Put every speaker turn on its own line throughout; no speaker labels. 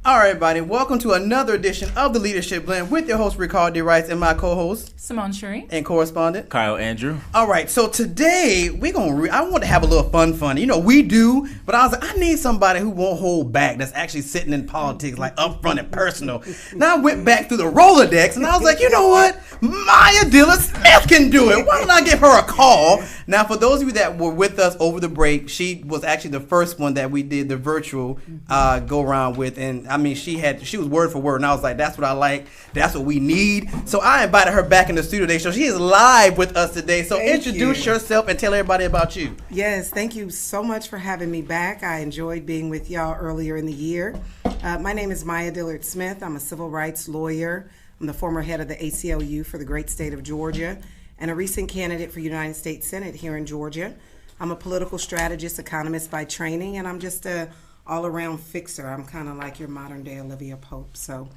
All right, everybody, welcome to another edition of the Leadership Blend with your host, Ricardo D. Rice, and my co-host,
Simone Cherie,
and correspondent,
Kyle Andrew.
All right, so today, I want to have a little fun. You know, we do, but I was like, I need somebody who won't hold back, that's actually sitting in politics, like upfront and personal. Now I went back through the Rolodex, and I was like, you know what? Maya Dillard Smith can do it. Why don't I give her a call? Now, for those of you that were with us over the break, she was actually the first one that we did the virtual go-around with, and I mean, she was word for word, and I was like, that's what I like, that's what we need. So I invited her back in the studio today, so she is live with us today. So introduce yourself and tell everybody about you.
Yes, thank you so much for having me back. I enjoyed being with y'all earlier in the year. My name is Maya Dillard Smith. I'm a civil rights lawyer. I'm the former head of the ACLU for the great state of Georgia and a recent candidate for United States Senate here in Georgia. I'm a political strategist, economist by training, and I'm just a all-around fixer. I'm kind of like your modern-day Olivia Pope. So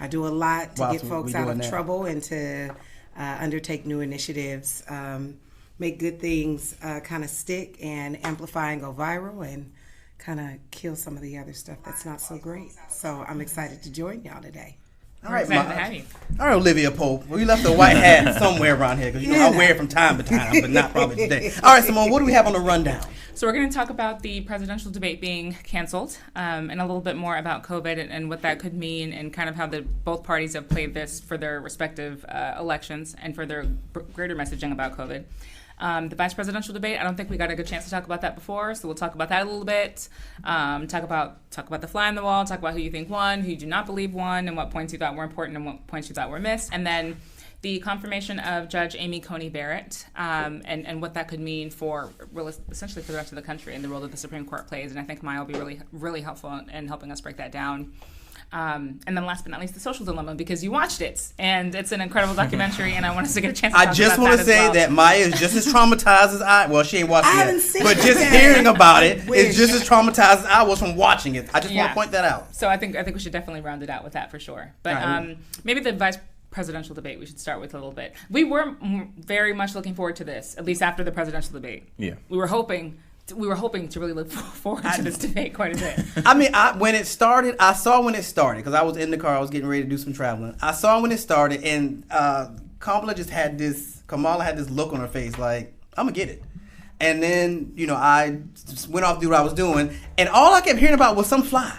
I do a lot to get folks out of trouble and to undertake new initiatives, make good things kind of stick and amplify and go viral and kind of kill some of the other stuff that's not so great. So I'm excited to join y'all today.
All right, all right, Olivia Pope. We left the white hat somewhere around here because you know I wear it from time to time, but not probably today. All right, Simone, what do we have on the rundown?
So we're going to talk about the presidential debate being canceled, and a little bit more about COVID and what that could mean, and kind of how both parties have played this for their respective elections and for their greater messaging about COVID. The vice presidential debate, I don't think we got a good chance to talk about that before, so we'll talk about that a little bit. Talk about the fly on the wall, talk about who you think won, who you do not believe won, and what points you thought were important and what points you thought were missed. And then the confirmation of Judge Amy Coney Barrett, and what that could mean for essentially for the rest of the country and the role that the Supreme Court plays. And I think Maya will be really, really helpful in helping us break that down. And then last but not least, The Social Dilemma, because you watched it, and it's an incredible documentary, and I want us to get a chance to talk about that as well. I just want to say
that Maya is just as traumatized as she ain't watched it yet, but just hearing about it is just as traumatized as I was from watching it. I just want to point that out.
So I think we should definitely round it out with that for sure. But maybe the vice presidential debate we should start with a little bit. We were very much looking forward to this, at least after the presidential debate.
Yeah.
We were hoping to really look forward to this debate quite a bit.
I mean, when it started, I saw when it started because I was in the car. I was getting ready to do some traveling. I saw when it started, and Kamala had this look on her face like, I'm going to get it. And then, I just went off to do what I was doing, and all I kept hearing about was some fly.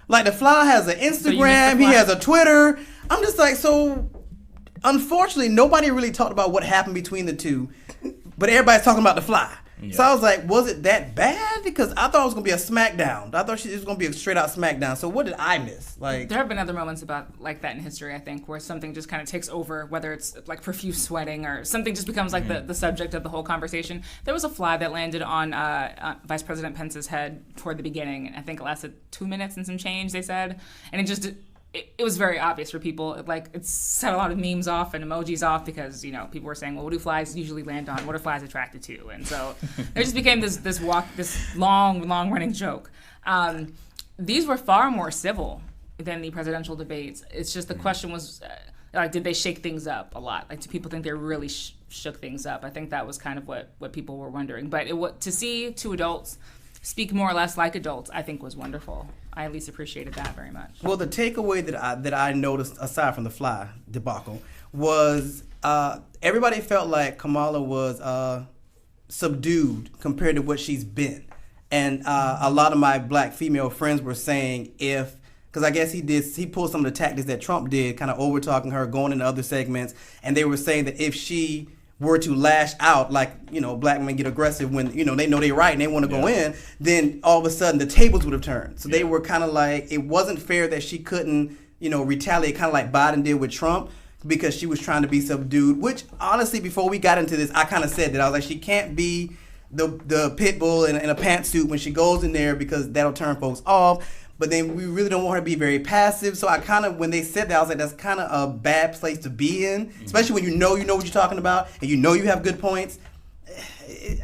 Like, the fly has an Instagram, he has a Twitter. I'm just like, so unfortunately, nobody really talked about what happened between the two, but everybody's talking about the fly. Yeah. So I was like, was it that bad? Because I thought it was going to be a smackdown. I thought it was going to be a straight out smackdown. So what did I miss? Like,
there have been other moments like that in history, I think, where something just kind of takes over, whether it's like profuse sweating or something just becomes like the subject of the whole conversation. There was a fly that landed on Vice President Pence's head toward the beginning, and I think it lasted 2 minutes and some change, they said. And it was very obvious for people. It set a lot of memes off and emojis off because, people were saying, well, what do flies usually land on? What are flies attracted to? And so there just became this long running joke. These were far more civil than the presidential debates. It's just the question was, did they shake things up a lot? Like, do people think they really shook things up? I think that was kind of what people were wondering. But to see two adults speak more or less like adults, I think was wonderful. I at least appreciated that very much.
Well, the takeaway that I noticed, aside from the fly debacle, was everybody felt like Kamala was subdued compared to what she's been. And a lot of my black female friends were saying because I guess he pulled some of the tactics that Trump did, kind of over-talking her, going into other segments, and they were saying that if she were to lash out like, black men get aggressive when, they know they're right and they want to go in, then all of a sudden the tables would have turned. So they were kind of like, it wasn't fair that she couldn't, retaliate kind of like Biden did with Trump because she was trying to be subdued, which honestly, before we got into this, I kind of said that. I was like, she can't be the pit bull in a pantsuit when she goes in there because that'll turn folks off. But then we really don't want her to be very passive. So I kind of, when they said that, I was like, that's kind of a bad place to be in, especially when you know what you're talking about and you have good points.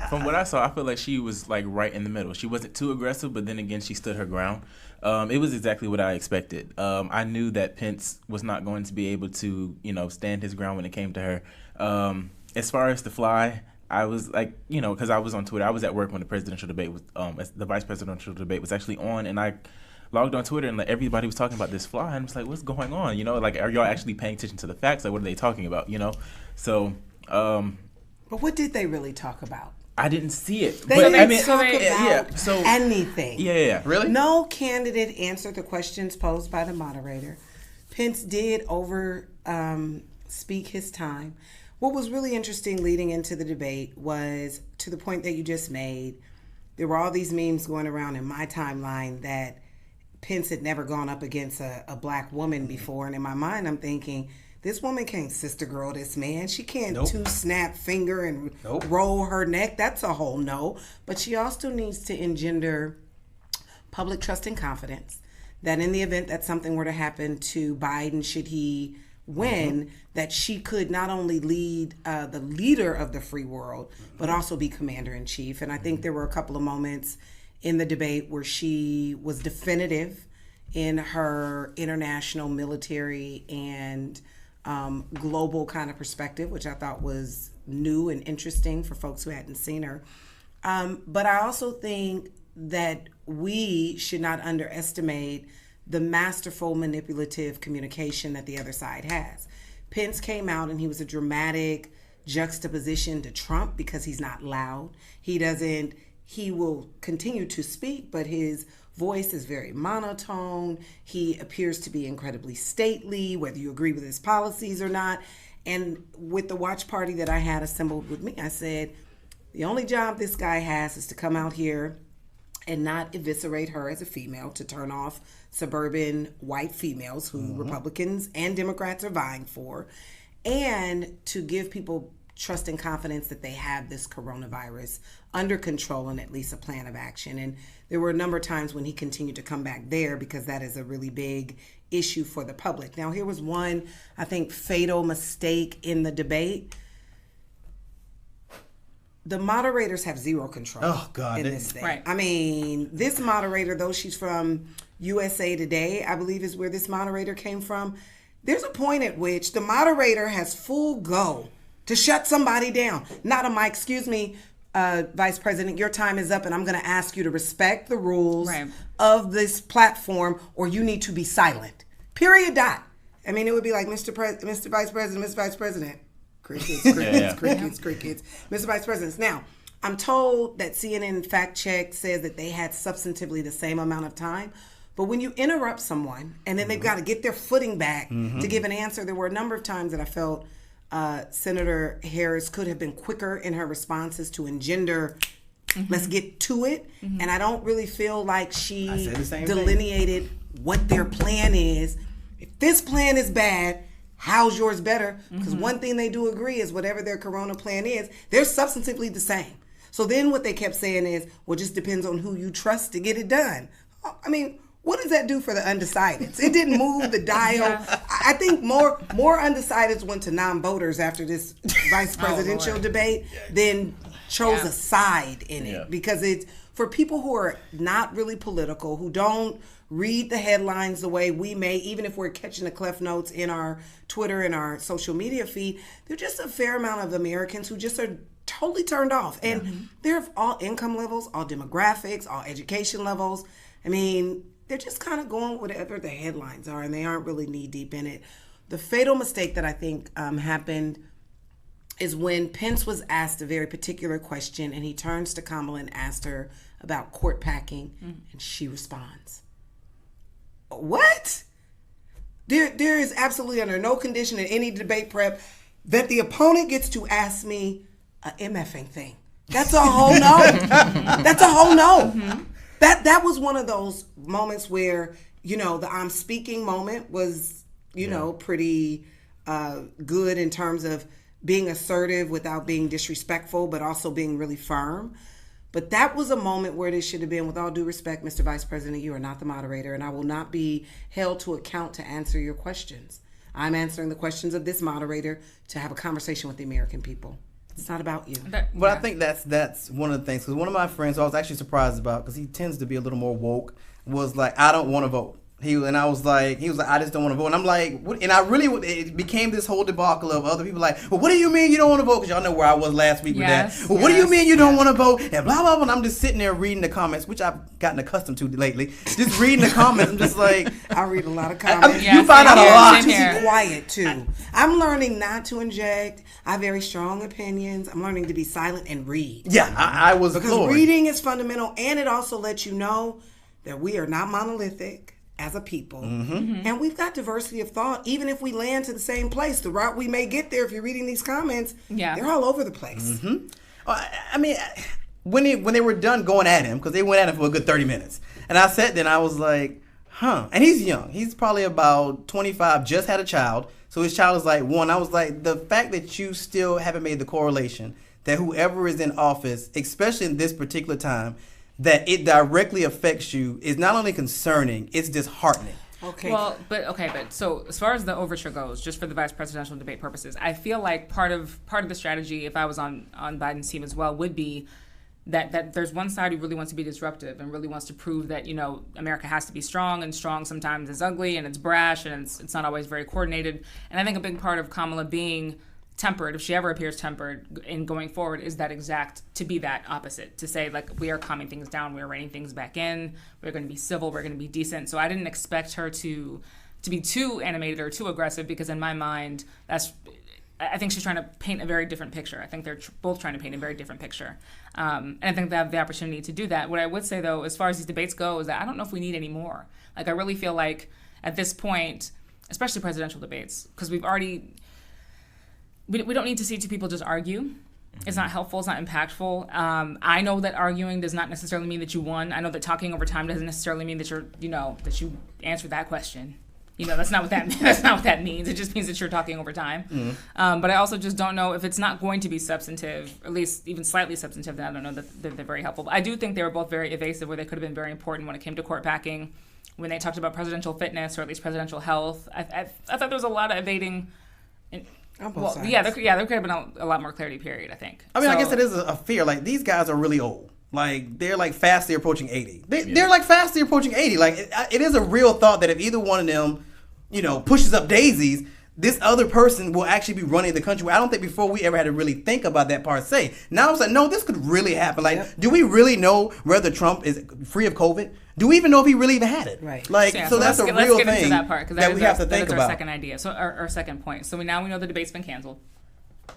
From what I saw, I feel like she was like right in the middle. She wasn't too aggressive, but then again, she stood her ground. It was exactly what I expected. I knew that Pence was not going to be able to, stand his ground when it came to her. As far as the fly, I was like, because I was on Twitter. I was at work when the presidential debate was, the vice presidential debate was actually on, and I logged on Twitter and like everybody was talking about this fly, and I was like, what's going on? You know, like, are y'all actually paying attention to the facts? Like, what are they talking about? You know, so.
But what did they really talk about?
I didn't see it.
They
but
didn't talk about
so
anything.
Yeah.
Really?
No candidate answered the questions posed by the moderator. Pence did speak his time. What was really interesting leading into the debate was, to the point that you just made, there were all these memes going around in my timeline that Pence had never gone up against a black woman before. And in my mind, I'm thinking, this woman can't sister girl this man. She can't two-snap finger and roll her neck. That's a whole no. But she also needs to engender public trust and confidence that in the event that something were to happen to Biden, should he win, that she could not only lead the leader of the free world, but also be commander-in-chief. And I think there were a couple of moments in the debate where she was definitive in her international, military, and global kind of perspective, which I thought was new and interesting for folks who hadn't seen her. But I also think that we should not underestimate the masterful, manipulative communication that the other side has. Pence came out and he was a dramatic juxtaposition to Trump because he's not loud. He will continue to speak, but his voice is very monotone. He appears to be incredibly stately, whether you agree with his policies or not. And with the watch party that I had assembled with me, I said, the only job this guy has is to come out here and not eviscerate her as a female, to turn off suburban white females who Republicans and Democrats are vying for, and to give people trust and confidence that they have this coronavirus under control and at least a plan of action. And there were a number of times when he continued to come back there because that is a really big issue for the public. Now, here was one, I think, fatal mistake in the debate. The moderators have zero control in this thing.
Right.
I mean, this moderator, though she's from USA Today, I believe is where this moderator came from, there's a point at which the moderator has full go to shut somebody down. Not a mic, excuse me, Vice President, your time is up and I'm going to ask you to respect the rules of this platform or you need to be silent. Period. Dot. I mean, it would be like, Mr. Vice President, Mr. Vice President. Crickets. Mr. Vice President. Now, I'm told that CNN fact check says that they had substantively the same amount of time. But when you interrupt someone and then they've got to get their footing back to give an answer, there were a number of times that I felt Senator Harris could have been quicker in her responses to engender, let's get to it. And I don't really feel like she delineated what their plan is. If this plan is bad, how's yours better? Because one thing they do agree is whatever their corona plan is, they're substantively the same. So then what they kept saying is, well, it just depends on who you trust to get it done. I mean, what does that do for the undecideds? It didn't move the dial. I think more undecideds went to non-voters after this vice presidential debate than chose a side in it. Because it's for people who are not really political, who don't read the headlines the way we may, even if we're catching the cliff notes in our Twitter and our social media feed, there's just a fair amount of Americans who just are totally turned off. And they're of all income levels, all demographics, all education levels. I mean, they're just kind of going whatever the headlines are, and they aren't really knee deep in it. The fatal mistake that I think happened is when Pence was asked a very particular question, and he turns to Kamala and asked her about court packing, and she responds, "What? There is absolutely under no condition in any debate prep that the opponent gets to ask me a MFing thing. That's a whole no. That's a whole no." That was one of those moments where, you know, the I'm speaking moment was, you know, pretty good in terms of being assertive without being disrespectful, but also being really firm. But that was a moment where this should have been, with all due respect, Mr. Vice President, you are not the moderator, and I will not be held to account to answer your questions. I'm answering the questions of this moderator to have a conversation with the American people. It's not about you.
But I think that's one of the things, because one of my friends who I was actually surprised about, because he tends to be a little more woke, was like, I don't want to vote. He was like, I just don't want to vote. And I'm like, what? And it became this whole debacle of other people like, well, what do you mean you don't want to vote? Because y'all know where I was last week with that. Well, what do you mean you don't want to vote? And blah, blah, blah. And I'm just sitting there reading the comments, which I've gotten accustomed to lately. Just reading the comments. I'm just like.
I read a lot of comments.
You find out a lot.
To be quiet, too. I'm learning not to inject. I have very strong opinions. I'm learning to be silent and read.
Yeah, I was
because
floored.
Reading is fundamental, and it also lets you know that we are not monolithic as a people. And we've got diversity of thought, even if we land to the same place. The route we may get there, if you're reading these comments, they're all over the place.
I mean, when they were done going at him, because they went at him for a good 30 minutes, and I sat there and I was like, huh. And he's young. He's probably about 25, just had a child. So his child is like 1. I was like, the fact that you still haven't made the correlation that whoever is in office, especially in this particular time, that it directly affects you is not only concerning, it's disheartening.
Okay.
But so as far as the overture goes, just for the vice presidential debate purposes, I feel like part of the strategy, if I was on Biden's team as well, would be that there's one side who really wants to be disruptive and really wants to prove that, America has to be strong, and strong sometimes is ugly and it's brash and it's not always very coordinated. And I think a big part of Kamala being tempered, if she ever appears tempered in going forward, is to be that opposite, to say, like, we are calming things down, we're reining things back in, we're going to be civil, we're going to be decent. So I didn't expect her to be too animated or too aggressive, because in my mind, I think she's trying to paint a very different picture. I think they're both trying to paint a very different picture. And I think they have the opportunity to do that. What I would say, though, as far as these debates go, is that I don't know if we need any more. Like, I really feel like at this point, especially presidential debates, because we don't need to see two people just argue. It's not helpful. It's not impactful. I know that arguing does not necessarily mean that you won. I know that talking over time doesn't necessarily mean that that you answered that question. That's not what that means. It just means that you're talking over time. But I also just don't know if it's not going to be substantive, or at least even slightly substantive, then I don't know that they're very helpful. But I do think they were both very evasive, where they could have been very important when it came to court packing, when they talked about presidential fitness or at least presidential health. I thought there was a lot of evading. There could have been a lot more clarity, period, I think.
I mean, I guess it is a fear. Like, these guys are really old. Like, they're like fastly approaching 80. They're like fastly approaching 80. Like, it is a real thought that if either one of them, pushes up daisies, this other person will actually be running the country. I don't think before we ever had to really think about that part. Now it's like, no, this could really happen. Like, do we really know whether Trump is free of COVID? Do we even know if he really even had it?
Right.
Like, so that's a real thing. Let's get into
that part, because
that we have to think about.
That's our second idea. So our second point. So now we know the debate's been canceled.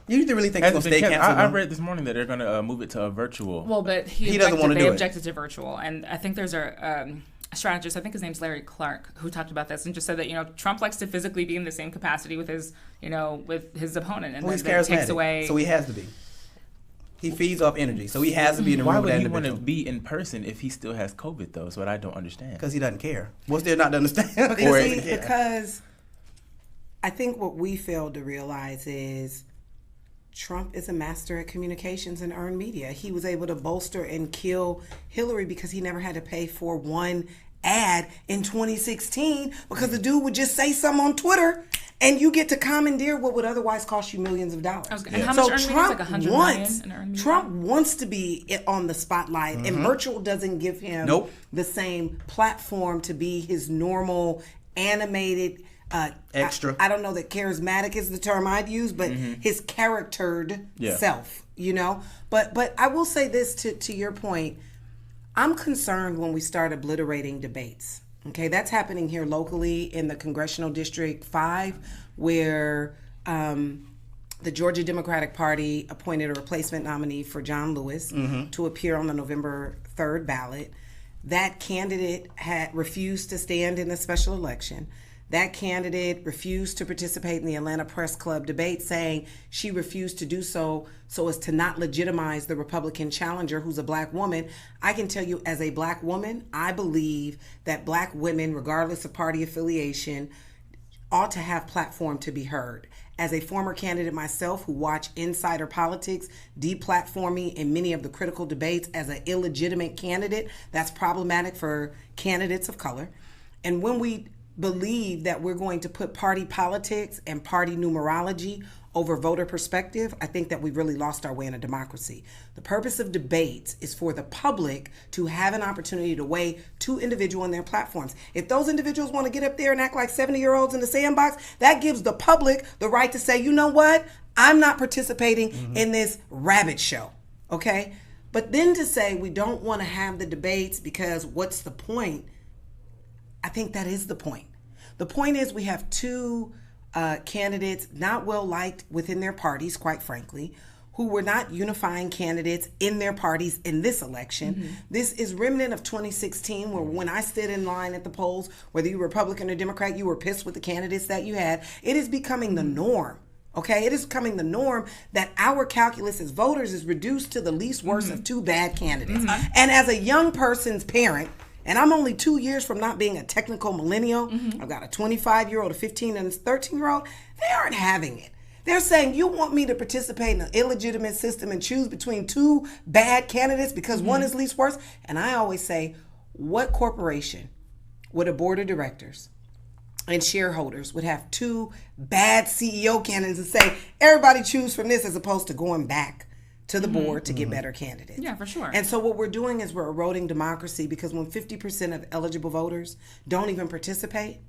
You really think it's going to stay canceled?
I read this morning that they're going to move it to a virtual.
Well, but
he doesn't want to do it.
They objected to virtual, and I think there's a strategist, I think his name's Larry Clark, who talked about this and just said that Trump likes to physically be in the same capacity with his opponent, and
he's
that takes away.
So he has to be. He feeds off energy, so he has to be in the room with that individual.
Why would he want to be in person if he still has COVID, though? Is what I don't understand.
Because he doesn't care. What's there not to understand?
Because I think what we failed to realize is Trump is a master at communications and earned media. He was able to bolster and kill Hillary because he never had to pay for one ad in 2016, because the dude would just say something on Twitter and you get to commandeer what would otherwise cost you millions of dollars.
And how much Trump like $100 million in earned media?
Trump wants to be on the spotlight, and virtual doesn't give him the same platform to be his normal animated
extra.
I don't know that charismatic is the term I'd use, but his charactered self, But I will say this to your point. I'm concerned when we start obliterating debates. Okay, that's happening here locally in the Congressional District 5, where the Georgia Democratic Party appointed a replacement nominee for John Lewis to appear on the November 3rd ballot. That candidate had refused to stand in the special election. That candidate refused to participate in the Atlanta Press Club debate, saying she refused to do so as to not legitimize the Republican challenger, who's a black woman. I can tell you, as a black woman, I believe that black women, regardless of party affiliation, ought to have platform to be heard. As a former candidate myself who watched insider politics deplatform me in many of the critical debates as an illegitimate candidate, that's problematic for candidates of color. And when we believe that we're going to put party politics and party numerology over voter perspective, I think that we really lost our way in a democracy. The purpose of debates is for the public to have an opportunity to weigh two individuals in their platforms. If those individuals want to get up there and act like 70-year-olds in the sandbox, that gives the public the right to say, you know what? I'm not participating in this rabbit show, okay? But then to say we don't want to have the debates because what's the point? I think that is the point. The point is we have two candidates not well liked within their parties, quite frankly, who were not unifying candidates in their parties in this election. This is remnant of 2016, where when I stood in line at the polls, whether you were Republican or Democrat, you were pissed with the candidates that you had. It is becoming the norm. Okay, it is becoming the norm that our calculus as voters is reduced to the least worst of two bad candidates. And as a young person's parent, and I'm only 2 years from not being a technical millennial, I've got a 25-year-old, a 15, and a 13-year-old, they aren't having it. They're saying, you want me to participate in an illegitimate system and choose between two bad candidates because one is least worst? And I always say, what corporation would a board of directors and shareholders would have two bad CEO candidates and say, everybody choose from this, as opposed to going back to the board to get better candidates?
Yeah, for sure.
And so what we're doing is we're eroding democracy, because when 50% of eligible voters don't even participate,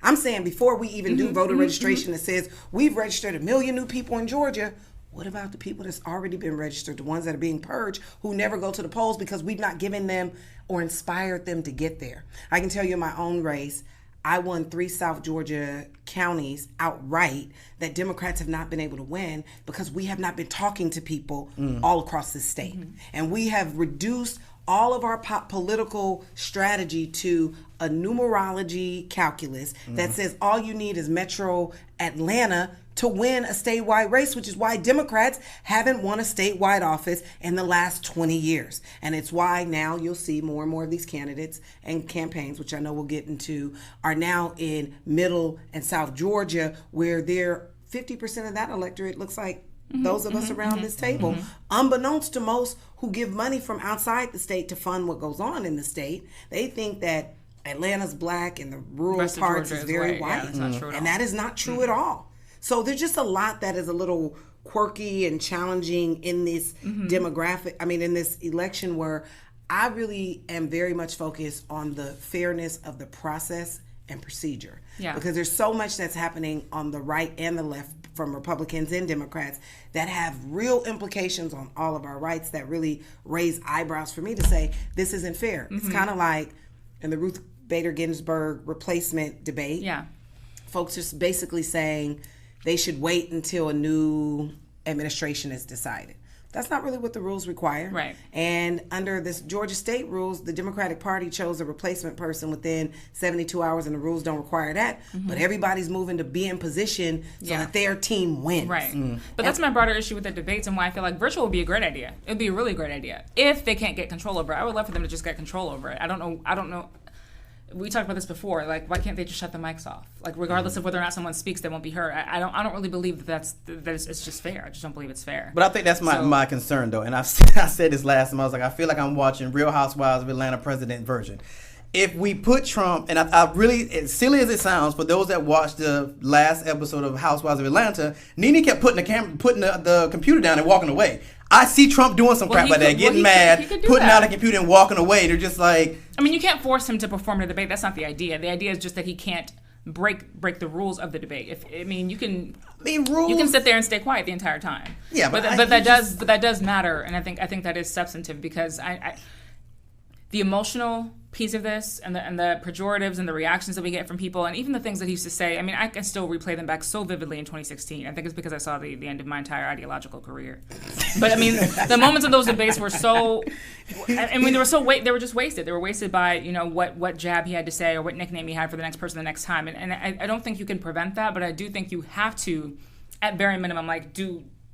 I'm saying before we even do voter registration that says we've registered 1 million new people in Georgia, what about the people that's already been registered, the ones that are being purged, who never go to the polls because we've not given them or inspired them to get there? I can tell you in my own race, I won 3 South Georgia counties outright that Democrats have not been able to win because we have not been talking to people all across the state. And we have reduced all of our political strategy to a numerology calculus that says all you need is Metro Atlanta to win a statewide race, which is why Democrats haven't won a statewide office in the last 20 years. And it's why now you'll see more and more of these candidates and campaigns, which I know we'll get into, are now in middle and South Georgia, where they're 50% of that electorate looks like those of us around this table, unbeknownst to most who give money from outside the state to fund what goes on in the state. They think that Atlanta's black and the rural parts is very white. Yeah, that's not true at all. And that is not true at all. So there's just a lot that is a little quirky and challenging in this in this election, where I really am very much focused on the fairness of the process and procedure. Yeah. Because there's so much that's happening on the right and the left from Republicans and Democrats that have real implications on all of our rights that really raise eyebrows for me to say, this isn't fair. It's kind of like in the Ruth Bader Ginsburg replacement debate. Yeah. Folks are basically saying they should wait until a new administration is decided. That's not really what the rules require. Right. And under this Georgia state rules, the Democratic Party chose a replacement person within 72 hours, and the rules don't require that. But everybody's moving to be in position so that their team wins.
Right. But that's my broader issue with the debates, and why I feel like virtual would be a great idea. It would be a really great idea if they can't get control over it. I would love for them to just get control over it. I don't know. We talked about this before. Like, why can't they just shut the mics off? Like, regardless of whether or not someone speaks, they won't be heard. I don't really believe that it's just fair. I just don't believe it's fair.
But I think that's my concern, though. And I said this last time. I was like, I feel like I'm watching Real Housewives of Atlanta president version. If we put Trump, and I really, as silly as it sounds, for those that watched the last episode of Housewives of Atlanta, Nene kept putting the computer down and walking away. I see Trump doing some crap like that, getting mad, putting out a computer and walking away. They're just like...
I mean, you can't force him to perform in a debate. That's not the idea. The idea is just that he can't break the rules of the debate. You can sit there and stay quiet the entire time. Yeah, but that does matter, and I think that is substantive, because the emotional piece of this and the pejoratives and the reactions that we get from people, and even the things that he used to say, I mean, I can still replay them back so vividly in 2016. I think it's because I saw the end of my entire ideological career. But I mean, the moments of those debates were so, I mean, they were just wasted. They were wasted by, what jab he had to say or what nickname he had for the next person the next time. And I don't think you can prevent that, but I do think you have to, at very minimum,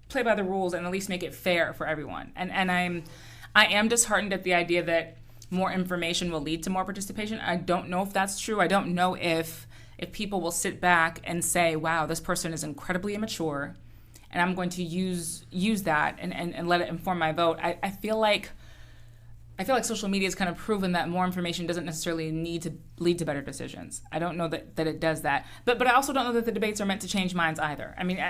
play by the rules and at least make it fair for everyone. And I am disheartened at the idea that more information will lead to more participation. I don't know if that's true. I don't know if people will sit back and say, wow, this person is incredibly immature, and I'm going to use that and let it inform my vote. I feel like I feel like social media has kind of proven that more information doesn't necessarily need to lead to better decisions. I don't know that it does that. But I also don't know that the debates are meant to change minds either. I mean,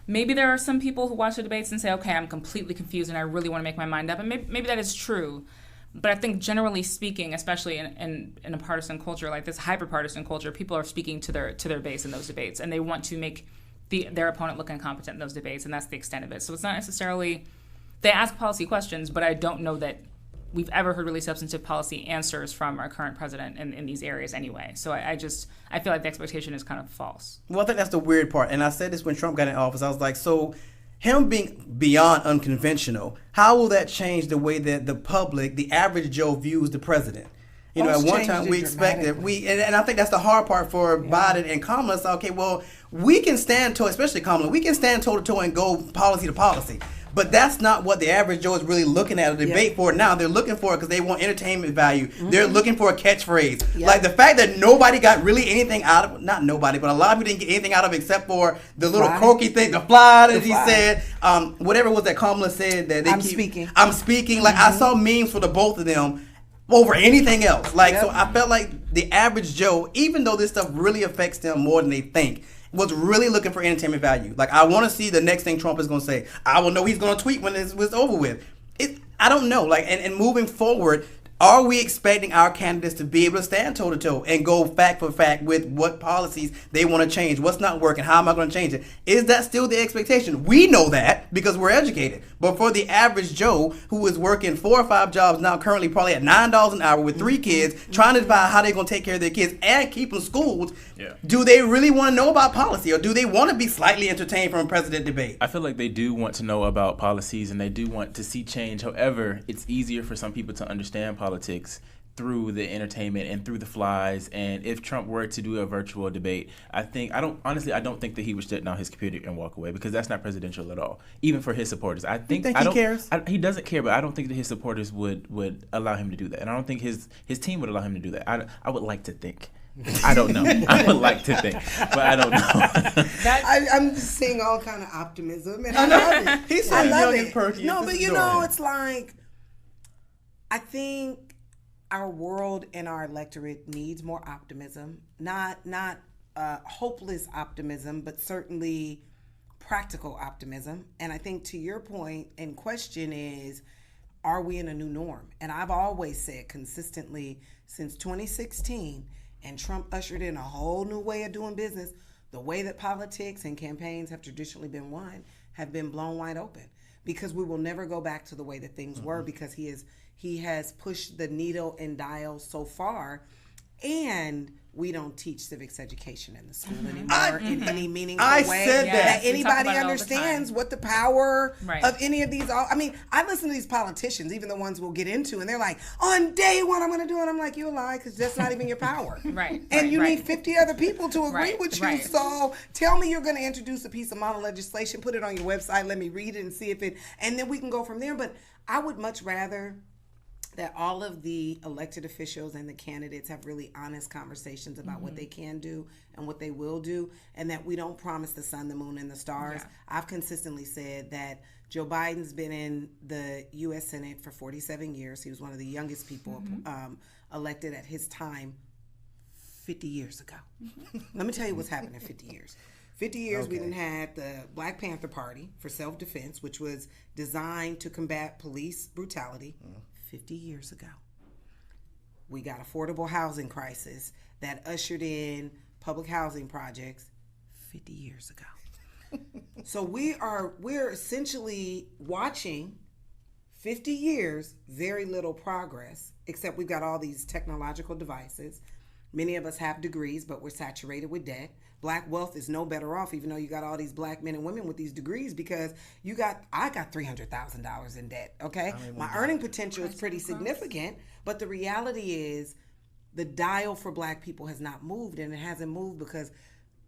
maybe there are some people who watch the debates and say, okay, I'm completely confused and I really want to make my mind up. And maybe that is true. But I think generally speaking, especially in a partisan culture like this, hyper-partisan culture, people are speaking to their base in those debates. And they want to make their opponent look incompetent in those debates. And that's the extent of it. So it's not necessarily... They ask policy questions, but I don't know that we've ever heard really substantive policy answers from our current president in these areas anyway. So I feel like the expectation is kind of false.
Well, I think that's the weird part. And I said this when Trump got in office. I was like, so him being beyond unconventional, how will that change the way that the public, the average Joe, views the president? You know, at one time we expected, and I think that's the hard part for Biden and Kamala. It's okay, well, we can stand toe, especially Kamala, we can stand toe to toe and go policy to policy. But that's not what the average Joe is really looking at a debate for now. They're looking for it because they want entertainment value. Mm-hmm. They're looking for a catchphrase. Yep. Like the fact that nobody got really anything out of, not nobody, but a lot of people didn't get anything out of it except for the little croaky thing, the fly that he said, whatever it was that Kamala said. That I'm speaking. Like I saw memes for the both of them over anything else. Like so I felt like the average Joe, even though this stuff really affects them more than they think, was really looking for entertainment value. Like, I want to see the next thing Trump is going to say. I will know he's going to tweet when it's over with. I don't know. Like, and moving forward, are we expecting our candidates to be able to stand toe-to-toe and go fact for fact with what policies they want to change? What's not working? How am I going to change it? Is that still the expectation? We know that because we're educated. But for the average Joe who is working 4 or 5 jobs now, currently probably at $9 an hour with 3 kids, trying to decide how they're going to take care of their kids and keep them schooled, do they really want to know about policy, or do they want to be slightly entertained from a president debate?
I feel like they do want to know about policies and they do want to see change. However, it's easier for some people to understand politics through the entertainment and through the flies. And if Trump were to do a virtual debate, I don't think that he would shut down his computer and walk away, because that's not presidential at all, even for his supporters.
He cares?
He doesn't care, but I don't think that his supporters would allow him to do that, and I don't think his team would allow him to do that. I would like to think. I don't know. I would like to think, but I don't know.
I'm just seeing all kind of optimism, and I love it.
He's so young and perky.
No, but you know, it's like, I think our world and our electorate needs more optimism, not hopeless optimism, but certainly practical optimism. And I think to your point and question is, are we in a new norm? And I've always said consistently since 2016, and Trump ushered in a whole new way of doing business, the way that politics and campaigns have traditionally been won have been blown wide open, because we will never go back to the way that things were, because he has pushed the needle and dial so far, and we don't teach civics education in the school anymore in any meaningful way that anybody understands what the power of any of these. I mean, I listen to these politicians, even the ones we'll get into, and they're like, on day one I'm going to do it. I'm like, you lie, because that's not even your power. And you need 50 other people to agree with you. So tell me you're going to introduce a piece of model legislation, put it on your website, let me read it and see if it, and then we can go from there. But I would much rather that all of the elected officials and the candidates have really honest conversations about what they can do and what they will do, and that we don't promise the sun, the moon, and the stars. I've consistently said that Joe Biden's been in the U.S. Senate for 47 years. He was one of the youngest people elected at his time 50 years ago. Let me tell you what's happened in 50 years. 50 years we done had the Black Panther Party for self-defense, which was designed to combat police brutality. 50 years ago. We got affordable housing crisis that ushered in public housing projects 50 years ago. So we're essentially watching 50 years, very little progress, except we've got all these technological devices. Many of us have degrees, but we're saturated with debt. Black wealth is no better off, even though you got all these black men and women with these degrees, because I got $300,000 in debt, okay? My earning potential is pretty significant, but the reality is the dial for black people has not moved, and it hasn't moved because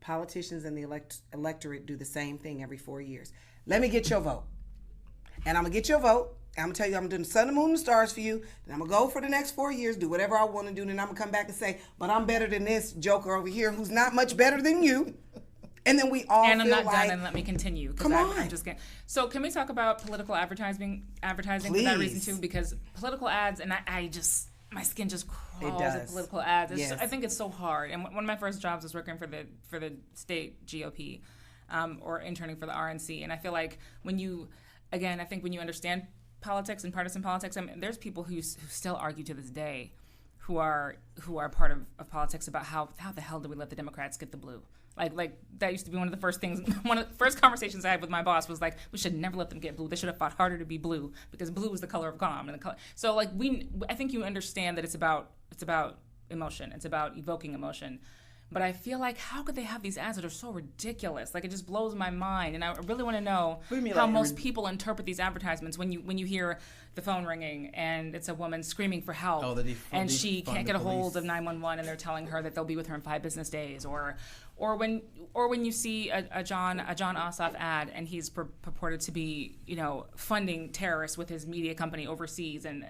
politicians and the electorate do the same thing every 4 years. Let me get your vote. And I'm going to get your vote. I'm going to tell you I'm doing the sun, the moon, and the stars for you. Then I'm going to go for the next 4 years, do whatever I want to do. Then I'm going to come back and say, but I'm better than this joker over here who's not much better than you. And then we all
and I'm
feel
not
like,
done, and let me continue.
Come on.
I'm just getting. So can we talk about political advertising for that reason too? Because political ads, and I just, my skin just crawls at political ads. It's I think it's so hard. And one of my first jobs was working for the state GOP, or interning for the RNC. And I feel like when you understand politics and partisan politics, I mean, there's people who still argue to this day, who are part of politics about how the hell do we let the Democrats get the blue? Like that used to be one of the first things. One of the first conversations I had with my boss was like, we should never let them get blue. They should have fought harder to be blue, because blue is the color of calm. And so like I think you understand that it's about emotion. It's about evoking emotion. But I feel like, how could they have these ads that are so ridiculous? Like, it just blows my mind. And I really want to know how most people interpret these advertisements when you hear the phone ringing and it's a woman screaming for help, and she can't get a hold of 911, and they're telling her that they'll be with her in 5 business days, or when you see a John Ossoff ad, and he's purported to be, funding terrorists with his media company overseas, and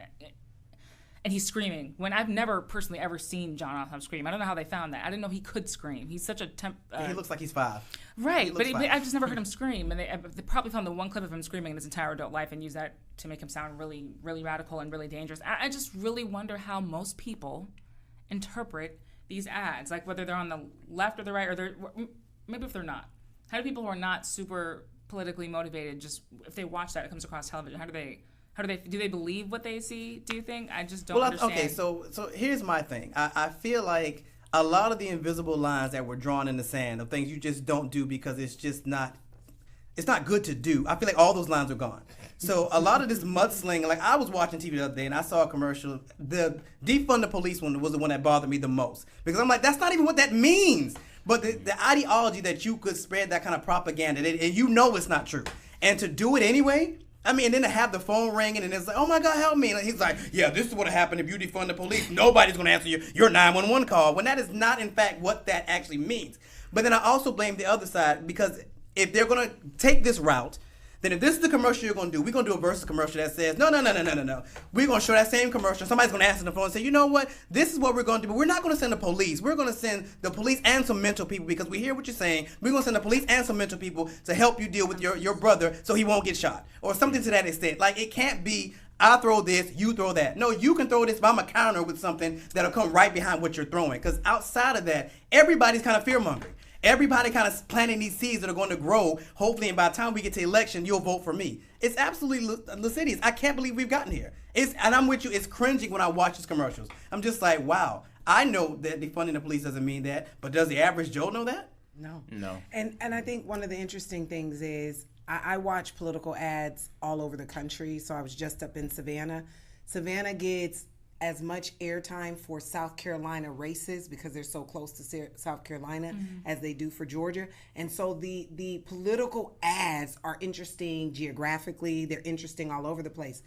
he's screaming. When I've never personally ever seen John Ossoff scream. I don't know how they found that. I didn't know he could scream. He's such a
he looks like he's 5.
Right, but I've just never heard him scream. And they probably found the one clip of him screaming in his entire adult life and used that to make him sound really, really radical and really dangerous. I just really wonder how most people interpret these ads, like whether they're on the left or the right, or maybe if they're not. How do people who are not super politically motivated, just if they watch that, it comes across television, do they believe what they see, do you think? I just don't understand.
Okay, so here's my thing. I feel like a lot of the invisible lines that were drawn in the sand of things you just don't do because it's just not, it's not good to do. I feel like all those lines are gone. So a lot of this mudslinging, like I was watching TV the other day and I saw a commercial. The defund the police one was the one that bothered me the most, because I'm like, that's not even what that means. But the ideology that you could spread that kind of propaganda, and it's not true. And to do it anyway, I mean, and then to have the phone ringing and it's like, oh my God, help me. And he's like, yeah, this is what happened if you defund the police. Nobody's going to answer your 911 call, when that is not, in fact, what that actually means. But then I also blame the other side, because if they're going to take this route, then if this is the commercial you're going to do, we're going to do a versus commercial that says, no. We're going to show that same commercial. Somebody's going to answer the phone and say, you know what? This is what we're going to do. But we're not going to send the police. We're going to send the police and some mental people, because we hear what you're saying. We're going to send the police and some mental people to help you deal with your brother so he won't get shot, or something to that extent. Like, it can't be, I throw this, you throw that. No, you can throw this, but I'm going to counter with something that'll come right behind what you're throwing. Because outside of that, everybody's kind of fear-mongering. Everybody kind of planting these seeds that are going to grow. Hopefully, and by the time we get to election, you'll vote for me. It's absolutely lascivious. I can't believe we've gotten here. And I'm with you. It's cringing when I watch these commercials. I'm just like, wow. I know that defunding the police doesn't mean that, but does the average Joe know that?
No.
No.
And I think one of the interesting things is I watch political ads all over the country. So I was just up in Savannah. Savannah gets as much airtime for South Carolina races, because they're so close to South Carolina, as they do for Georgia. And so the political ads are interesting geographically. They're interesting all over the place.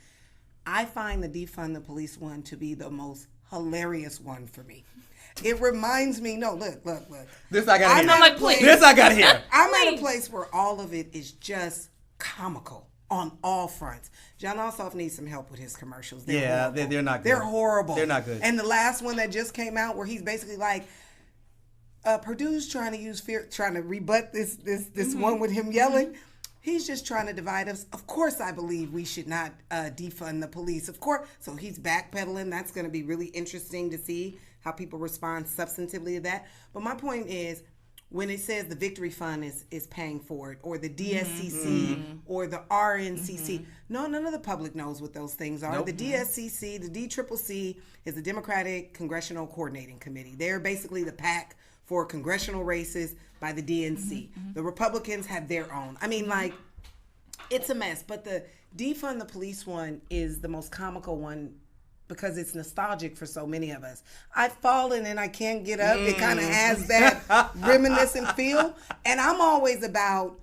I find the defund the police one to be the most hilarious one for me. It reminds me, look.
This I got to hear.
I'm like, please.
This I got to hear.
I'm at a place where all of it is just comical on all fronts. John Ossoff needs some help with his commercials.
They're not good.
They're horrible.
They're not good.
And the last one that just came out, where he's basically like, Purdue's trying to use fear, trying to rebut this one with him yelling. He's just trying to divide us. Of course, I believe we should not defund the police. Of course. So he's backpedaling. That's going to be really interesting to see how people respond substantively to that. But my point is, when it says the Victory Fund is paying for it, or the DSCC, or the RNCC, none of the public knows what those things are. Nope. The DSCC, the DCCC, is the Democratic Congressional Coordinating Committee. They're basically the PAC for congressional races by the DNC. The Republicans have their own. I mean, like, it's a mess. But the defund the police one is the most comical one, because it's nostalgic for so many of us. I've fallen and I can't get up. It kind of has that reminiscent feel. And I'm always about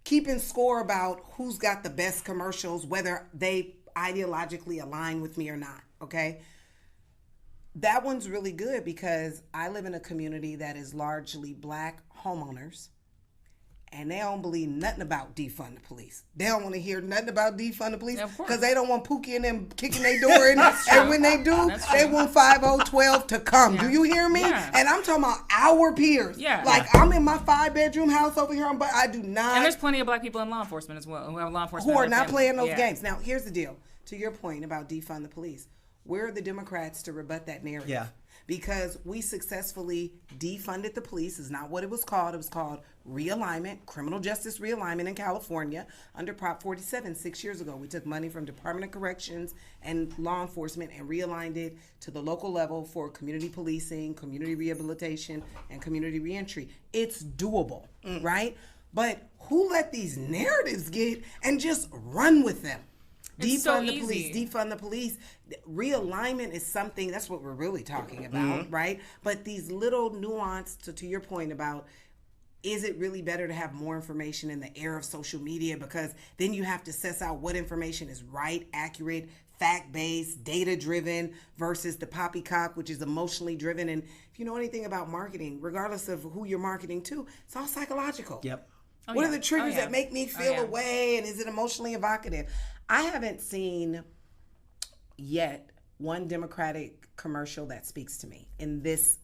keeping score about who's got the best commercials, whether they ideologically align with me or not, okay? That one's really good, because I live in a community that is largely Black homeowners. and they don't believe nothing about defund the police. They don't want to hear nothing about defund the police
Yeah, of course.
because they don't want Pookie and them kicking their door in. And when they do, they want 5012 to come.
Yeah.
Do you hear me?
Yeah.
And I'm talking about our peers.
Yeah.
Like, I'm in my 5-bedroom house over here, but I do not.
And there's plenty of black people in law enforcement as well who have law enforcement.
Who are
in their
not
family.
playing those
Yeah.
games. Now, here's the deal. To your point about defund the police, where are the Democrats to rebut that narrative?
Yeah.
Because we successfully defunded the police is not what it was called. It was called realignment, criminal justice realignment in California under Prop 47 6 years ago. We took money from Department of Corrections and law enforcement and realigned it to the local level for community policing, community rehabilitation, and community reentry. It's doable, right? But who let these narratives get and just run with them?
It's so
Defund the
easy.
police, defund the police. Realignment is something, that's what we're really talking about, right? But these little nuance, to your point about, is it really better to have more information in the era of social media? Because then you have to suss out what information is right, accurate, fact-based, data-driven versus the poppycock, which is emotionally driven. And if you know anything about marketing, regardless of who you're marketing to, it's all psychological.
Yep.
What are the triggers
yeah.
that make me feel a way, and is it emotionally evocative? I haven't seen yet one Democratic commercial that speaks to me in this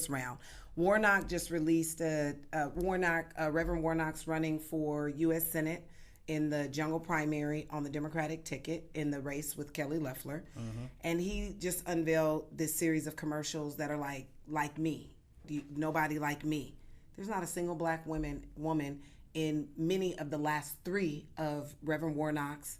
round. Warnock just released Reverend Warnock's running for U.S. Senate in the jungle primary on the Democratic ticket in the race with Kelly Loeffler, and he just unveiled this series of commercials that are like me, nobody like me. There's not a single black woman in many of the last 3 of Reverend Warnock's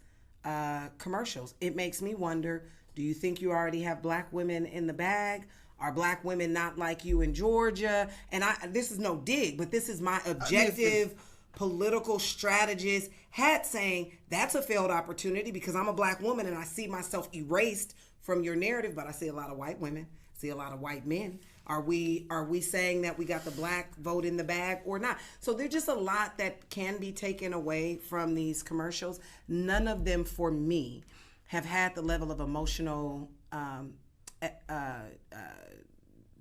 commercials. It makes me wonder, do you think you already have black women in the bag? Are black women not like you in Georgia? And this is no dig, but this is my objective political strategist hat saying that's a failed opportunity because I'm a black woman and I see myself erased from your narrative, but I see a lot of white women, see a lot of white men. Are we saying that we got the black vote in the bag or not? So there's just a lot that can be taken away from these commercials. None of them, for me, have had the level of emotional. They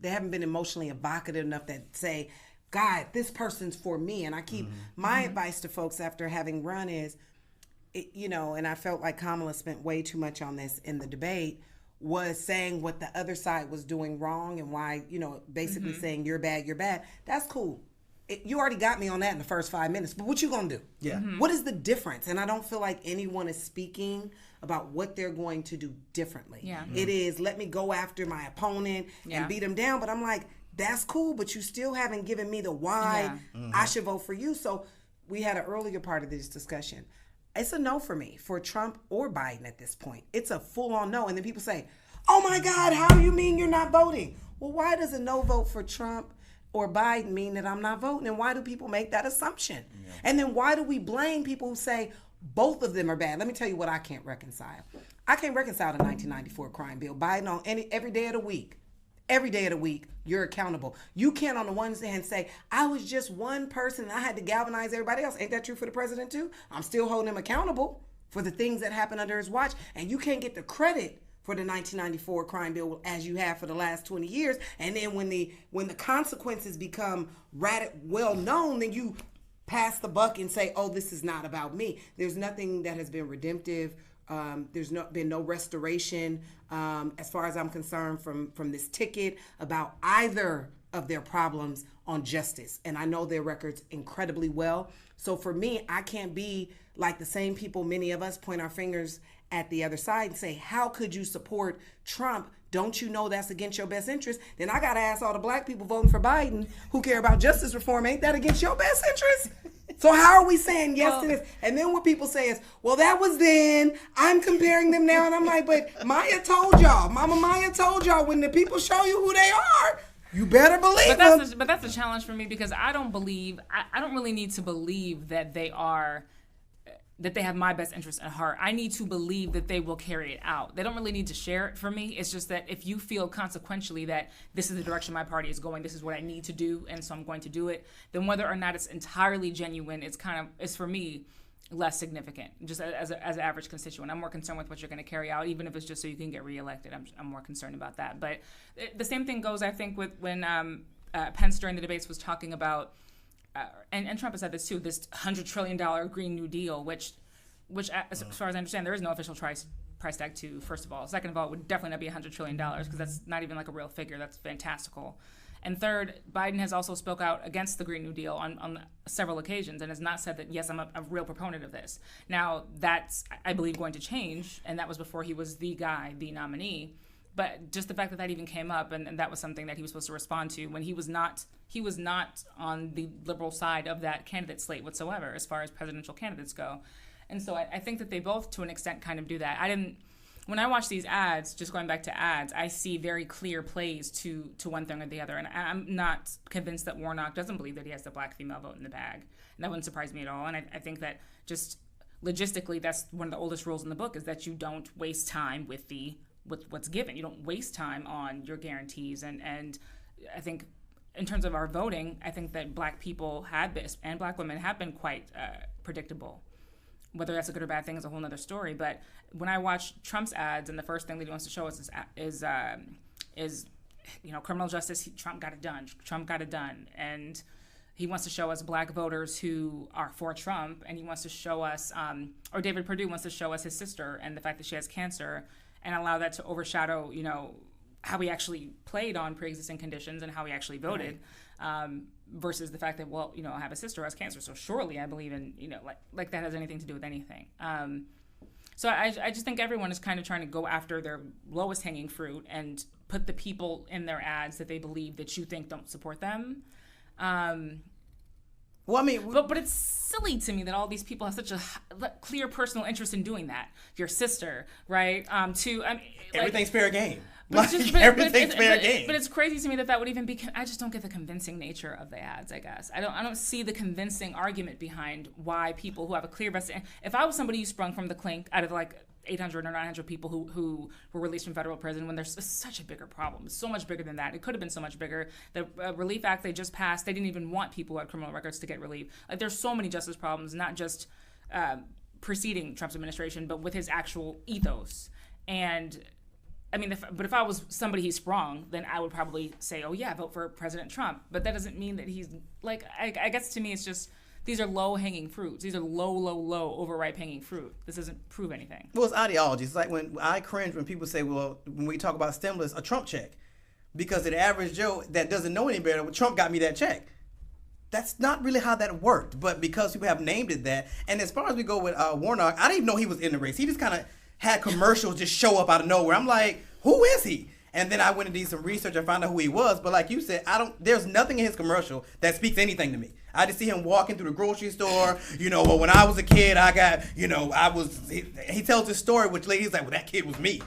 haven't been emotionally evocative enough that say, God, this person's for me. And I keep my advice to folks after having run is, and I felt like Kamala spent way too much on this in the debate, was saying what the other side was doing wrong and why, basically saying you're bad. That's cool. You already got me on that in the first 5 minutes, but what you gonna do?
Yeah.
What is the difference? And I don't feel like anyone is speaking about what they're going to do differently.
Yeah.
It is, let me go after my opponent and beat them down, but I'm like, that's cool, but you still haven't given me the why I should vote for you. So we had an earlier part of this discussion. It's a no for me, for Trump or Biden at this point. It's a full-on no. And then people say, oh my God, how do you mean you're not voting? Well, why does a no vote for Trump or Biden mean that I'm not voting? And why do people make that assumption? Yeah. And then why do we blame people who say both of them are bad? Let me tell you what I can't reconcile. I can't reconcile the 1994 crime bill. Biden on every day of the week. Every day of the week, you're accountable. You can't on the one hand say, I was just one person and I had to galvanize everybody else. Ain't that true for the president too? I'm still holding him accountable for the things that happened under his watch. And you can't get the credit for the 1994 crime bill as you have for the last 20 years. And then when the consequences become well known, then you pass the buck and say, oh, this is not about me. There's nothing that has been redemptive. There's been no restoration, as far as I'm concerned, from this ticket about either of their problems on justice. And I know their records incredibly well. So for me, I can't be like the same people, many of us point our fingers at the other side and say, how could you support Trump? Don't you know that's against your best interest? Then I got to ask all the black people voting for Biden who care about justice reform, ain't that against your best interest? So how are we saying yes to this? And then what people say is, well, that was then. I'm comparing them now. And I'm like, but Maya told y'all. Mama Maya told y'all, when the people show you who they are, you better believe them.
But that's a challenge for me because I don't really need to believe that they have my best interest at heart. I need to believe that they will carry it out. They don't really need to share it for me. It's just that if you feel consequentially that this is the direction my party is going, this is what I need to do, and so I'm going to do it, then whether or not it's entirely genuine, it's for me less significant. Just as an average constituent, I'm more concerned with what you're going to carry out, even if it's just so you can get reelected. I'm more concerned about that. But the same thing goes, I think, with when Pence during the debates was talking about and Trump has said this too, this $100 trillion Green New Deal, which as far as I understand, there is no official price tag to, first of all. Second of all, it would definitely not be $100 trillion because that's not even like a real figure. That's fantastical. And third, Biden has also spoke out against the Green New Deal on several occasions and has not said that, yes, I'm a real proponent of this. Now, that's, I believe, going to change, and that was before he was the nominee. But just the fact that even came up, and that was something that he was supposed to respond to when he was not on the liberal side of that candidate slate whatsoever as far as presidential candidates go. And so I think that they both, to an extent, kind of do that. When I watch these ads, just going back to ads, I see very clear plays to one thing or the other. And I'm not convinced that Warnock doesn't believe that he has the black female vote in the bag. And that wouldn't surprise me at all. And I think that just logistically, that's one of the oldest rules in the book, is that you don't waste time with what's given. You don't waste time on your guarantees. And I think in terms of our voting, I think that black people have been, and black women have been quite predictable. Whether that's a good or bad thing is a whole other story. But when I watch Trump's ads, and the first thing that he wants to show us is criminal justice. Trump got it done, and he wants to show us black voters who are for Trump, and he wants to show us, or David Perdue wants to show us his sister and the fact that she has cancer, and allow that to overshadow, how he actually played on pre-existing conditions and how he actually voted. Right. Versus the fact that, I have a sister who has cancer, so surely I believe in, like that has anything to do with anything. So I just think everyone is kind of trying to go after their lowest hanging fruit and put the people in their ads that they believe that you think don't support them. But it's silly to me that all these people have such a clear personal interest in doing that. Your sister, right?
Everything's fair game.
Everything's fair game. But it's crazy to me that would even be. I just don't get the convincing nature of the ads. I guess I don't see the convincing argument behind why people who have a clear vested. If I was somebody who sprung from the clink out of 800 or 900 people who were released from federal prison, when there's such a bigger problem. It's so much bigger than that. It could have been so much bigger. The Relief Act they just passed, they didn't even want people who had criminal records to get relief. There's so many justice problems, not just preceding Trump's administration, but with his actual ethos. And if I was somebody he sprung, then I would probably say, oh yeah, vote for President Trump. But that doesn't mean that he's I guess to me it's just, these are low-hanging fruits. These are low, overripe hanging fruit. This doesn't prove anything.
Well, it's ideology. It's like when I cringe when people say, well, when we talk about stimulus, a Trump check. Because the average Joe that doesn't know any better, well, Trump got me that check. That's not really how that worked. But because people have named it that, and as far as we go with Warnock, I didn't even know he was in the race. He just kind of had commercials just show up out of nowhere. I'm like, who is he? And then I went and did some research and found out who he was. But like you said, there's nothing in his commercial that speaks anything to me. I just see him walking through the grocery store. Well, when I was a kid, I got, he tells this story, which lady's like, well, that kid was me.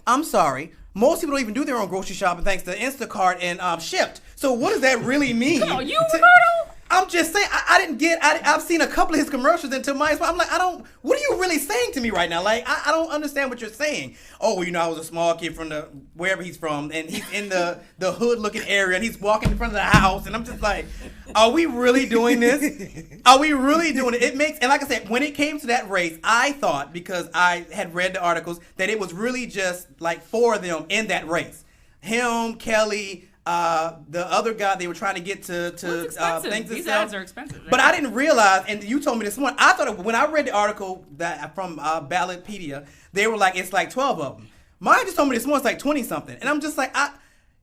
I'm sorry. Most people don't even do their own grocery shopping thanks to Instacart and Shipt. So what does that really mean?
Come on, Ricardo?
I'm just saying, I've seen a couple of his commercials until mine. I'm like, what are you really saying to me right now? Like, I don't understand what you're saying. Oh, I was a small kid from wherever he's from, and he's in the hood looking area, and he's walking in front of the house, and I'm just like, are we really doing this? Are we really doing it? And like I said, when it came to that race, I thought, because I had read the articles, that it was really just like four of them in that race. Him, Kelly, the other guy they were trying to get to things.
These ads are expensive.
But I didn't realize, and you told me this morning, I thought when I read the article that from Ballotpedia, they were like, it's like 12 of them. Mine just told me this morning it's like 20 something. And I'm just like,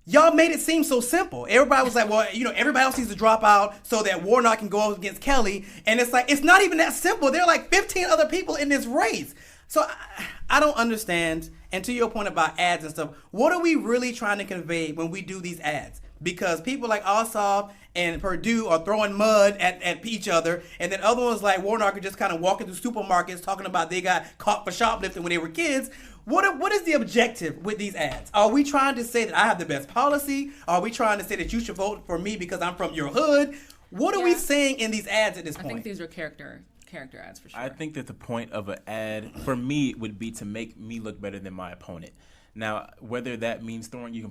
y'all made it seem so simple. Everybody was like, well, everybody else needs to drop out so that Warnock can go up against Kelly. And it's like, it's not even that simple. There are like 15 other people in this race. So I don't understand. And to your point about ads and stuff, what are we really trying to convey when we do these ads? Because people like Ossoff and Perdue are throwing mud at each other, and then other ones like Warnock are just kind of walking through supermarkets talking about they got caught for shoplifting when they were kids. What is the objective with these ads? Are we trying to say that I have the best policy? Are we trying to say that you should vote for me because I'm from your hood? What are we saying in these ads at this point?
I think these are character ads for sure.
I think that the point of an ad for me would be to make me look better than my opponent. Now, whether that means throwing you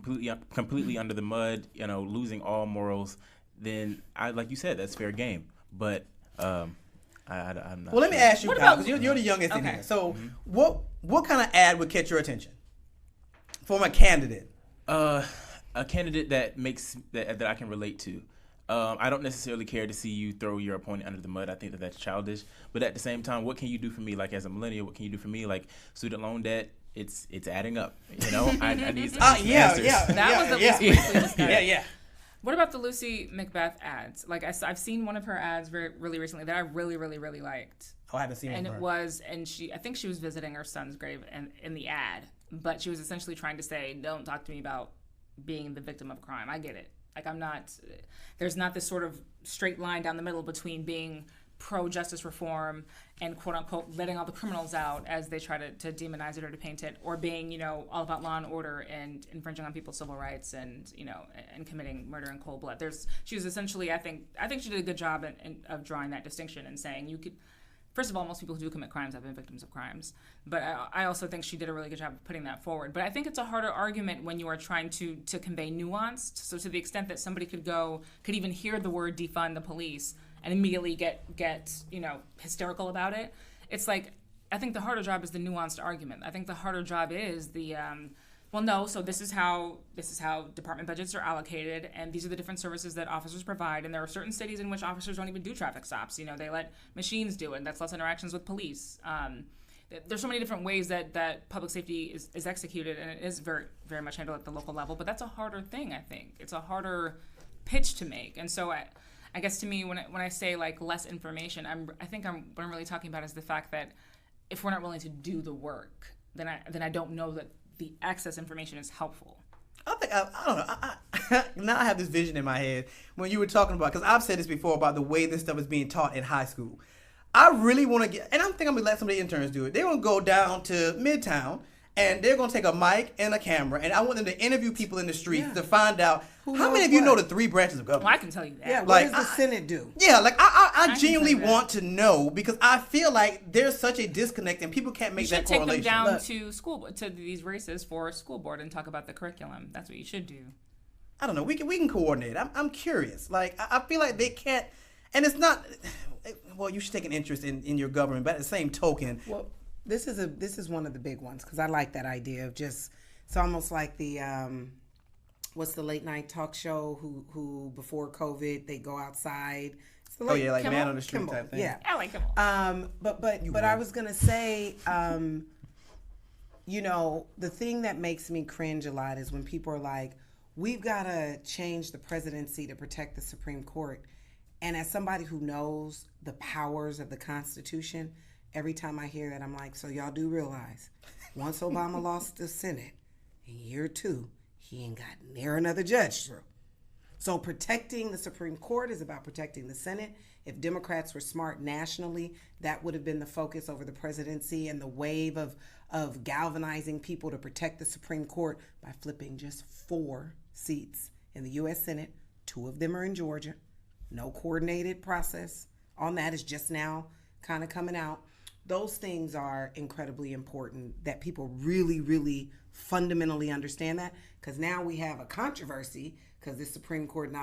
completely under the mud, losing all morals, then like you said, that's fair game. But I'm not.
Well, let me ask you, Kyle, because you're the youngest in here. So, what kind of ad would catch your attention from a candidate?
A candidate that makes that I can relate to. I don't necessarily care to see you throw your opponent under the mud. I think that that's childish. But at the same time, what can you do for me? Like as a millennial, what can you do for me? Like student loan debt, it's adding up. You know, I need some answers.
That was the least briefly discussed.
Yeah.
What about the Lucy Macbeth ads? Like I've seen one of her ads really recently that I really liked.
Oh, I haven't seen it.
And I think she was visiting her son's grave in the ad, but she was essentially trying to say, don't talk to me about being the victim of crime. I get it. Like there's not this sort of straight line down the middle between being pro-justice reform and quote-unquote letting all the criminals out as they try to demonize it or to paint it, or being, you know, all about law and order and infringing on people's civil rights and, you know, and committing murder in cold blood. She was essentially, I think she did a good job of drawing that distinction and saying you could, first of all, most people who do commit crimes have been victims of crimes. But I also think she did a really good job of putting that forward. But I think it's a harder argument when you are trying to convey nuance. So to the extent that somebody could even hear the word defund the police and immediately get you know, hysterical about it. It's like, I think the harder job is the nuanced argument. I think the harder job is the well, no, so this is how department budgets are allocated, and these are the different services that officers provide. And there are certain cities in which officers don't even do traffic stops. You know, they let machines do it, and that's less interactions with police. There's so many different ways that public safety is executed, and it is very, very much handled at the local level. But that's a harder thing, I think. It's a harder pitch to make. And so I guess to me, when I say like less information, what I'm really talking about is the fact that if we're not willing to do the work, then I don't know that the access information is helpful.
I don't know. Now I have this vision in my head when you were talking about, because I've said this before about the way this stuff is being taught in high school. I really want to get, and I'm going to let some of the interns do it. They're going to go down to Midtown, and they're going to take a mic and a camera, and I want them to interview people in the streets to find out how many of you know the three branches of government.
Well, I can tell you that.
Yeah, what does the Senate do?
Yeah, like I genuinely want to know, because I feel like there's such a disconnect and people can't make that correlation.
You should take them down to these races for school board and talk about the curriculum. That's what you should do.
I don't know. We can coordinate. I'm curious. Like I feel like they can't, and it's not. Well, you should take an interest in your government, but at the same token,
well, this is one of the big ones, because I like that idea of just, it's almost like the what's the late night talk show who before COVID they go outside.
Like
Kimmel?
Man on the Street type thing.
Yeah,
I like Kimmel.
But I was gonna say, you know, the thing that makes me cringe a lot is when people are like, we've got to change the presidency to protect the Supreme Court. And as somebody who knows the powers of the Constitution, every time I hear that, I'm like, so y'all do realize, once Obama lost the Senate, in year 2, he ain't got near another judge through. So protecting the Supreme Court is about protecting the Senate. If Democrats were smart nationally, that would have been the focus over the presidency and the wave of galvanizing people to protect the Supreme Court by flipping just 4 seats in the U.S. Senate. 2 of them are in Georgia. No coordinated process on that is just now kind of coming out. Those things are incredibly important that people really, really fundamentally understand that, because now we have a controversy because the Supreme Court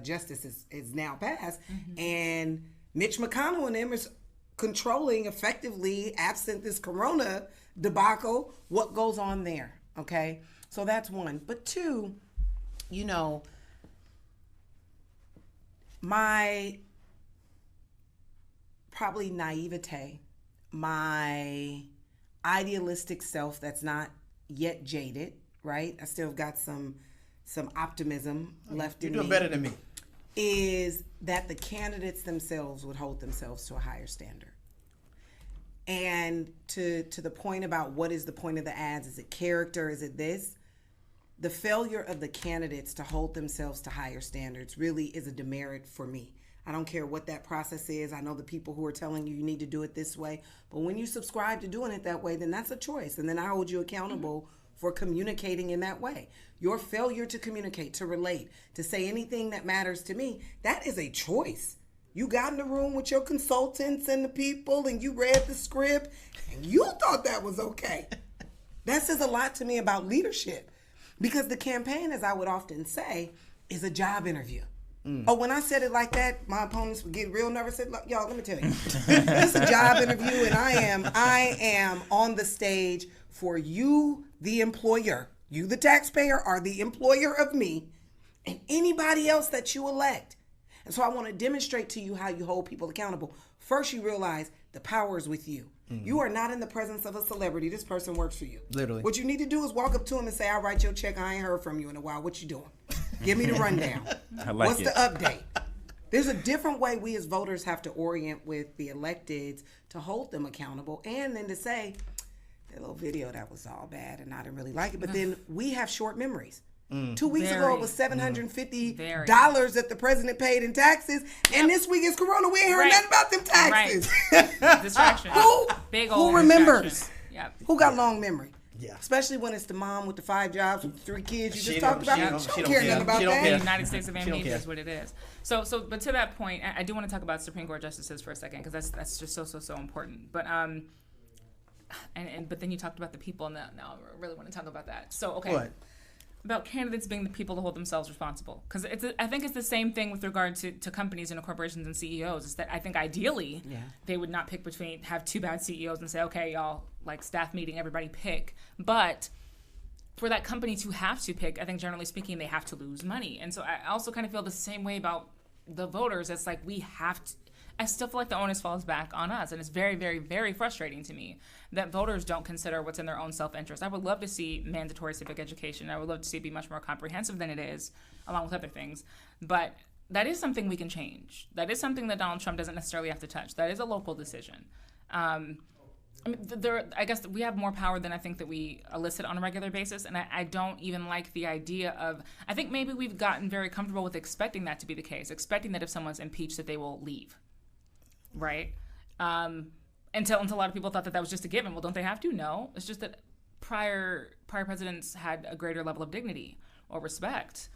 justice is now passed, and Mitch McConnell and them is controlling effectively, absent this corona debacle, what goes on there, okay? So that's one. But 2, you know, my probably naivete, my idealistic self that's not yet jaded, right? I still got some optimism left in me.
You're doing better than me.
Is that the candidates themselves would hold themselves to a higher standard. And to the point about what is the point of the ads, is it character, is it this? The failure of the candidates to hold themselves to higher standards really is a demerit for me. I don't care what that process is. I know the people who are telling you need to do it this way. But when you subscribe to doing it that way, then that's a choice. And then I hold you accountable for communicating in that way. Your failure to communicate, to relate, to say anything that matters to me, that is a choice. You got in the room with your consultants and the people, and you read the script, and you thought that was okay. That says a lot to me about leadership. Because the campaign, as I would often say, is a job interview. Oh, when I said it like that, my opponents would get real nervous. Said, y'all, let me tell you, it's a job interview, and I am on the stage for you, the employer. You, the taxpayer, are the employer of me, and anybody else that you elect. And so I want to demonstrate to you how you hold people accountable. First, you realize the power is with you. You are not in the presence of a celebrity. This person works for you.
Literally.
What you need to do is walk up to him and say, I'll write your check. I ain't heard from you in a while. What you doing? Give me the rundown.
I like
What's
it.
the update? There's a different way we as voters have to orient with the electeds to hold them accountable, and then to say, that little video, that was all bad and I didn't really like it. But then we have short memories. 2 weeks ago, it was $750 that the president paid in taxes, and this week is Corona. We ain't heard nothing about them taxes.
Right. Distraction. Big old
Who remembers?
distraction. Yep.
Who got long memory?
Yeah.
Especially when it's the mom with the 5 jobs with 3 kids you
She
just
don't-
talked about.
she
She
don't-
don't
she don't
care
care.
nothing about
She don't
that.
care.
The United States of
don't
Amnesia
care.
is what it is. So, but to that point, I do want to talk about Supreme Court justices for a second, because that's just so important. But but then you talked about the people, and now I really want to talk about that. So okay.
What?
About candidates being the people to hold themselves responsible, because I think it's the same thing with regard to companies and corporations and CEOs. Is that I think ideally they would not pick have 2 bad CEOs and say, okay, y'all, like staff meeting, everybody pick. But for that company to have to pick, I think generally speaking they have to lose money. And so I also kind of feel the same way about the voters. It's like we have to. I still feel like the onus falls back on us, and it's very, very, very frustrating to me that voters don't consider what's in their own self-interest. I would love to see mandatory civic education. I would love to see it be much more comprehensive than it is, along with other things. But that is something we can change. That is something that Donald Trump doesn't necessarily have to touch. That is a local decision. I mean, I guess we have more power than I think that we elicit on a regular basis, and I don't even like the idea of. I think maybe we've gotten very comfortable with expecting that to be the case, expecting that if someone's impeached, that they will leave. Right? Until a lot of people thought that was just a given. Well, don't they have to? No. It's just that prior presidents had a greater level of dignity or respect.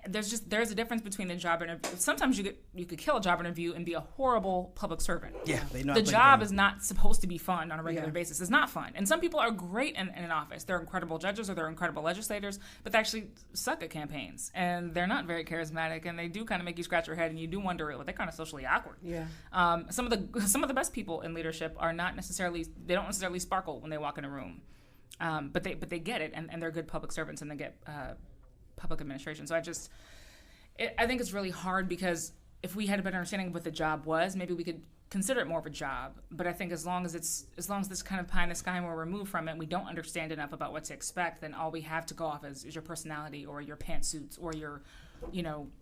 There's a difference between the job interview. Sometimes you could kill a job interview and be a horrible public servant.
Yeah, they know.
The job is not supposed to be fun on a regular basis. It's not fun. And some people are great in an office. They're incredible judges or they're incredible legislators, but they actually suck at campaigns. And they're not very charismatic, and they do kind of make you scratch your head, and you do wonder, they're kind of socially awkward. Yeah. Some of the best people in leadership are not necessarily, they don't necessarily sparkle when they walk in a room. But they get it, and they're good public servants, and they get public administration. So I think it's really hard, because if we had a better understanding of what the job was, maybe we could consider it more of a job. But I think as long as this kind of pie in the sky and we're removed from it, and we don't understand enough about what to expect, then all we have to go off is your personality or your pantsuits or your,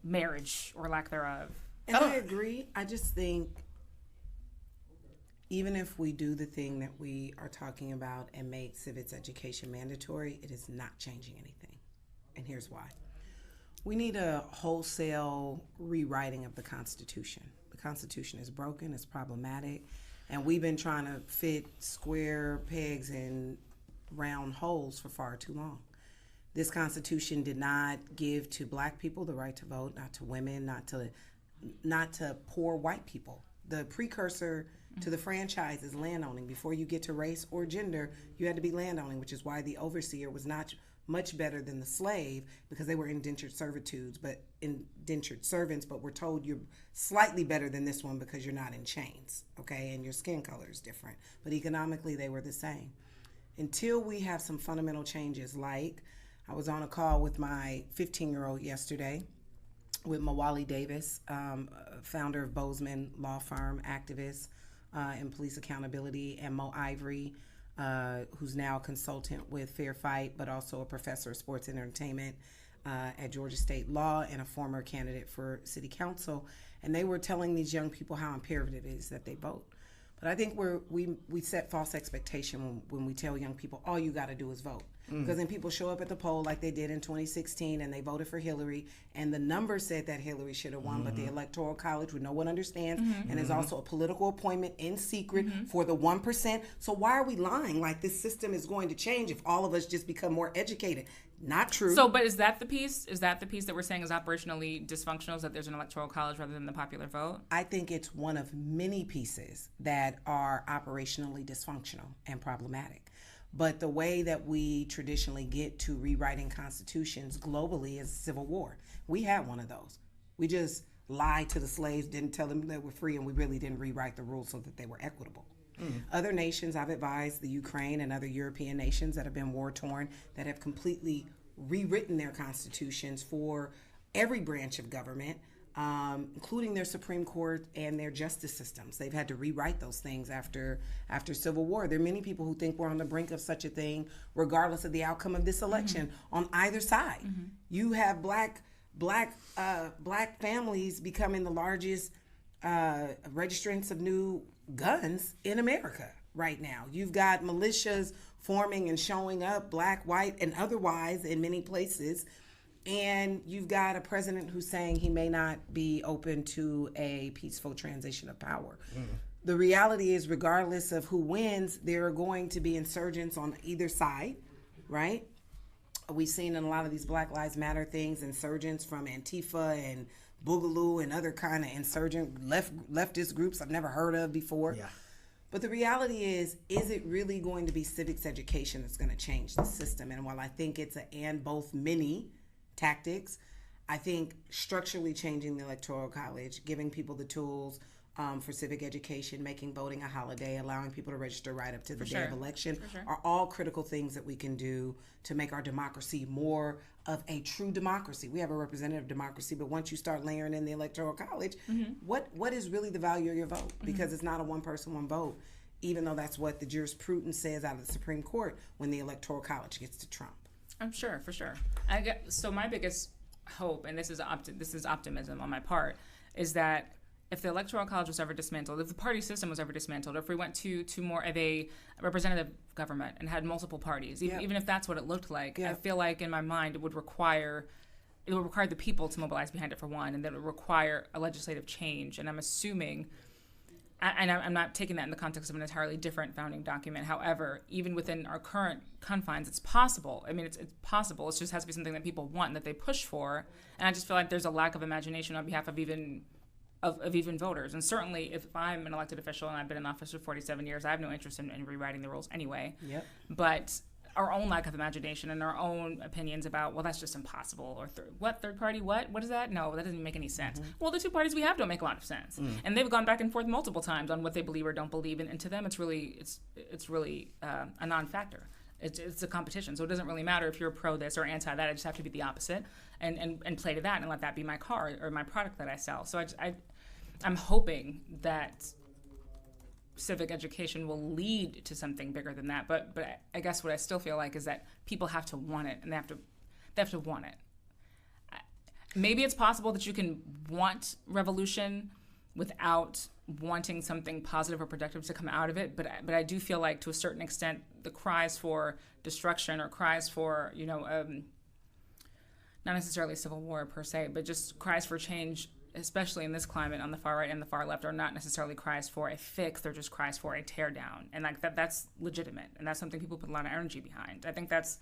marriage or lack thereof.
And I agree. I just think even if we do the thing that we are talking about and make civics education mandatory, it is not changing anything. And here's why. We need a wholesale rewriting of the Constitution. The Constitution is broken, it's problematic, and we've been trying to fit square pegs in round holes for far too long. This Constitution did not give to Black people the right to vote, not to women, not to poor white people. The precursor to the franchise is landowning. Before you get to race or gender, you had to be landowning, which is why the overseer was not much better than the slave, because they were indentured servants, but we're told you're slightly better than this one because you're not in chains, okay, and your skin color is different. But economically, they were the same. Until we have some fundamental changes, like I was on a call with my 15-year-old yesterday with Mawali Davis, founder of Bozeman Law Firm, activist in police accountability, and Mo Ivory, who's now a consultant with Fair Fight, but also a professor of sports and entertainment at Georgia State Law and a former candidate for city council. And they were telling these young people how imperative it is that they vote. But I think we set false expectation when we tell young people, all you got to do is vote. Because then people show up at the poll like they did in 2016 and they voted for Hillary, and the numbers said that Hillary should have won, but the Electoral College, which no one understands, and is also a political appointment in secret for the 1%. So why are we lying like this system is going to change if all of us just become more educated? Not true.
So, but is that the piece? Is that the piece that we're saying is operationally dysfunctional, is that there's an Electoral College rather than the popular vote?
I think it's one of many pieces that are operationally dysfunctional and problematic. But the way that we traditionally get to rewriting constitutions globally is civil war. We had one of those. We just lied to the slaves, didn't tell them they were free, and we really didn't rewrite the rules so that they were equitable. Other nations, I've advised the Ukraine and other European nations that have been war-torn, that have completely rewritten their constitutions for every branch of government including their Supreme Court and their justice systems. They've had to rewrite those things after Civil War. There are many people who think we're on the brink of such a thing, regardless of the outcome of this election, on either side. You have black families becoming the largest registrants of new guns in America right now. You've got militias forming and showing up, black, white, and otherwise in many places. And you've got a president who's saying he may not be open to a peaceful transition of power. The reality is, regardless of who wins, there are going to be insurgents on either side, right? We've seen in a lot of these Black Lives Matter things, insurgents from Antifa and Boogaloo and other kind of insurgent leftist groups I've never heard of before.
Yeah.
But the reality is it really going to be civics education that's going to change the system? And while I think it's an and both many tactics, I think structurally changing the Electoral College, giving people the tools for civic education, making voting a holiday, allowing people to register right up to the day of election are all critical things that we can do to make our democracy more of a true democracy. We have a representative democracy, but once you start layering in the Electoral College, what is really the value of your vote? Because it's not a one person, one vote, even though that's what the jurisprudence says out of the Supreme Court when the Electoral College gets to Trump.
I'm sure, for sure. So my biggest hope, and this is optimism on my part, is that if the Electoral College was ever dismantled, if the party system was ever dismantled, if we went to more of a representative government and had multiple parties, even if that's what it looked like, I feel like in my mind it would require the people to mobilize behind it, for one, and that it would require a legislative change. And I'm assuming, and I'm not taking that in the context of an entirely different founding document. However, even within our current confines, it's possible. I mean, it's possible. It just has to be something that people want and that they push for. And I just feel like there's a lack of imagination on behalf of even voters. And certainly if I'm an elected official and I've been in office for 47 years, I have no interest in rewriting the rules anyway. But our own lack of imagination and our own opinions about, well, that's just impossible, or third party, what is that? No, that doesn't make any sense. Well, the two parties we have don't make a lot of sense. And they've gone back and forth multiple times on what they believe or don't believe, and to them it's really a non-factor. It's a competition, so it doesn't really matter if you're pro this or anti that. I just have to be the opposite and play to that and let that be my car or my product that I sell. So I'm hoping that civic education will lead to something bigger than that. But I guess what I still feel like is that people have to want it, and they have to want it. Maybe it's possible that you can want revolution without wanting something positive or productive to come out of it, but I do feel like to a certain extent the cries for destruction or cries for not necessarily civil war per se, but just cries for change, especially in this climate on the far right and the far left, are not necessarily cries for a fix. They're just cries for a tear down, and like that's legitimate, and that's something people put a lot of energy behind. I think that's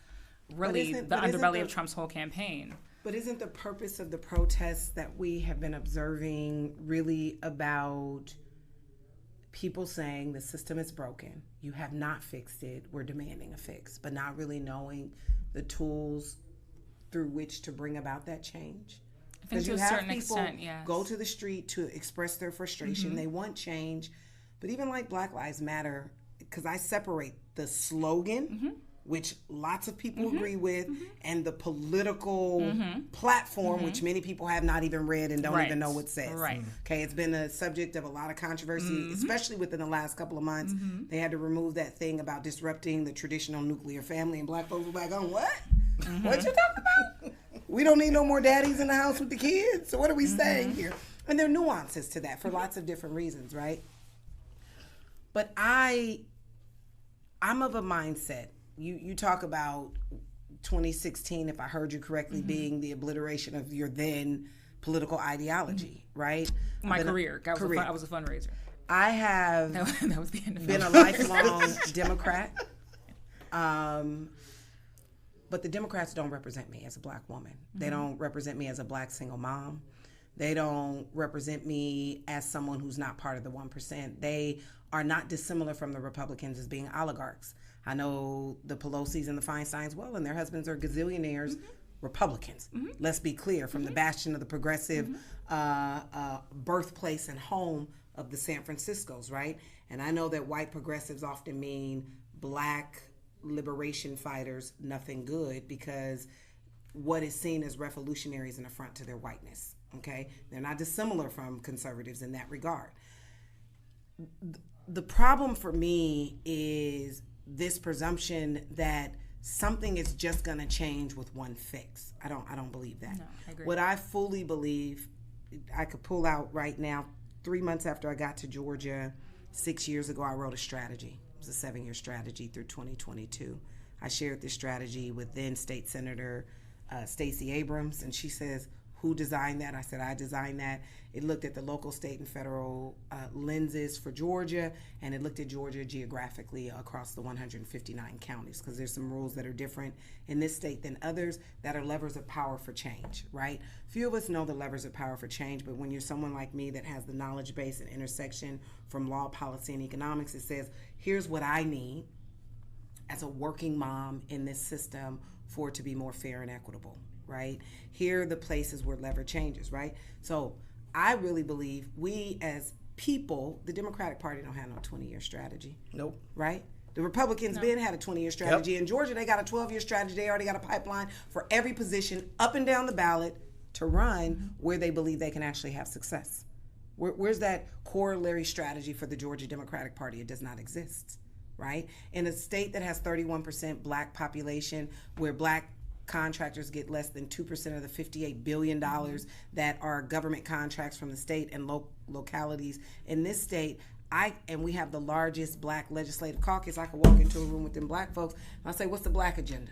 really the underbelly of Trump's whole campaign.
But isn't the purpose of the protests that we have been observing really about people saying the system is broken, you have not fixed it, we're demanding a fix, but not really knowing the tools through which to bring about that change?
I think to a certain extent, yes.
Go to the street to express their frustration. They want change. But even like Black Lives Matter, because I separate the slogan, which lots of people agree with, and the political platform, which many people have not even read and don't even know what it says. Okay, it's been a subject of a lot of controversy, especially within the last couple of months. They had to remove that thing about disrupting the traditional nuclear family, and black folks were like, "Oh, what? What you talking about? We don't need no more daddies in the house with the kids. So what are we saying here?" And there are nuances to that for lots of different reasons, right? But I'm of a mindset. You talk about 2016, if I heard you correctly, being the obliteration of your then political ideology, right?
My career. I was a fundraiser.
I have
that was the end of
been a lifelong Democrat. But the Democrats don't represent me as a black woman. They don't represent me as a black single mom. They don't represent me as someone who's not part of the 1%. They are not dissimilar from the Republicans as being oligarchs. I know the Pelosi's and the Feinsteins well, and their husbands are gazillionaires, Republicans. Let's be clear, from the bastion of the progressive birthplace and home of the San Franciscos, right? And I know that white progressives often mean black liberation fighters, nothing good, because what is seen as revolutionary is an affront to their whiteness, Okay? They're not dissimilar from conservatives in that regard. The problem for me is this presumption that something is just going to change with one fix. I don't believe that.
No, I agree.
What I fully believe, I could pull out right now, 3 months after I got to Georgia, 6 years ago, I wrote a strategy. It was a 7-year strategy through 2022. I shared this strategy with then State Senator Stacey Abrams, and she says, who designed that? I said, I designed that. It looked at the local, state, and federal lenses for Georgia, and it looked at Georgia geographically across the 159 counties, because there's some rules that are different in this state than others that are levers of power for change, right? Few of us know the levers of power for change, but when you're someone like me that has the knowledge base and intersection from law, policy, and economics, it says, here's what I need as a working mom in this system for it to be more fair and equitable, right? Here are the places where lever changes, right? So I really believe we as people, the Democratic Party don't have no 20-year strategy.
Nope.
Right? The Republicans been had a 20-year strategy.
Yep.
In Georgia, they got a 12-year strategy. They already got a pipeline for every position up and down the ballot to run where they believe they can actually have success. Where's that corollary strategy for the Georgia Democratic Party? It does not exist, right? In a state that has 31% black population, where black contractors get less than 2% of the $58 billion that are government contracts from the state and localities in this state, and we have the largest black legislative caucus. I could walk into a room with them black folks and I say, what's the black agenda?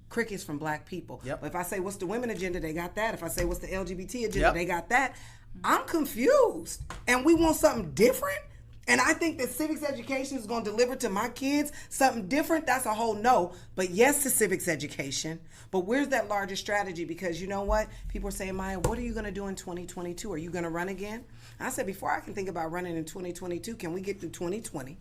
Crickets from black people.
Yep.
But if I say, what's the women agenda? They got that. If I say, what's the LGBT agenda?
Yep.
They got that. I'm confused. And we want something different? And I think that civics education is going to deliver to my kids something different. That's a whole no. But yes to civics education. But where's that larger strategy? Because you know what? People are saying, Maya, what are you going to do in 2022? Are you going to run again? And I said, before I can think about running in 2022, can we get through 2020?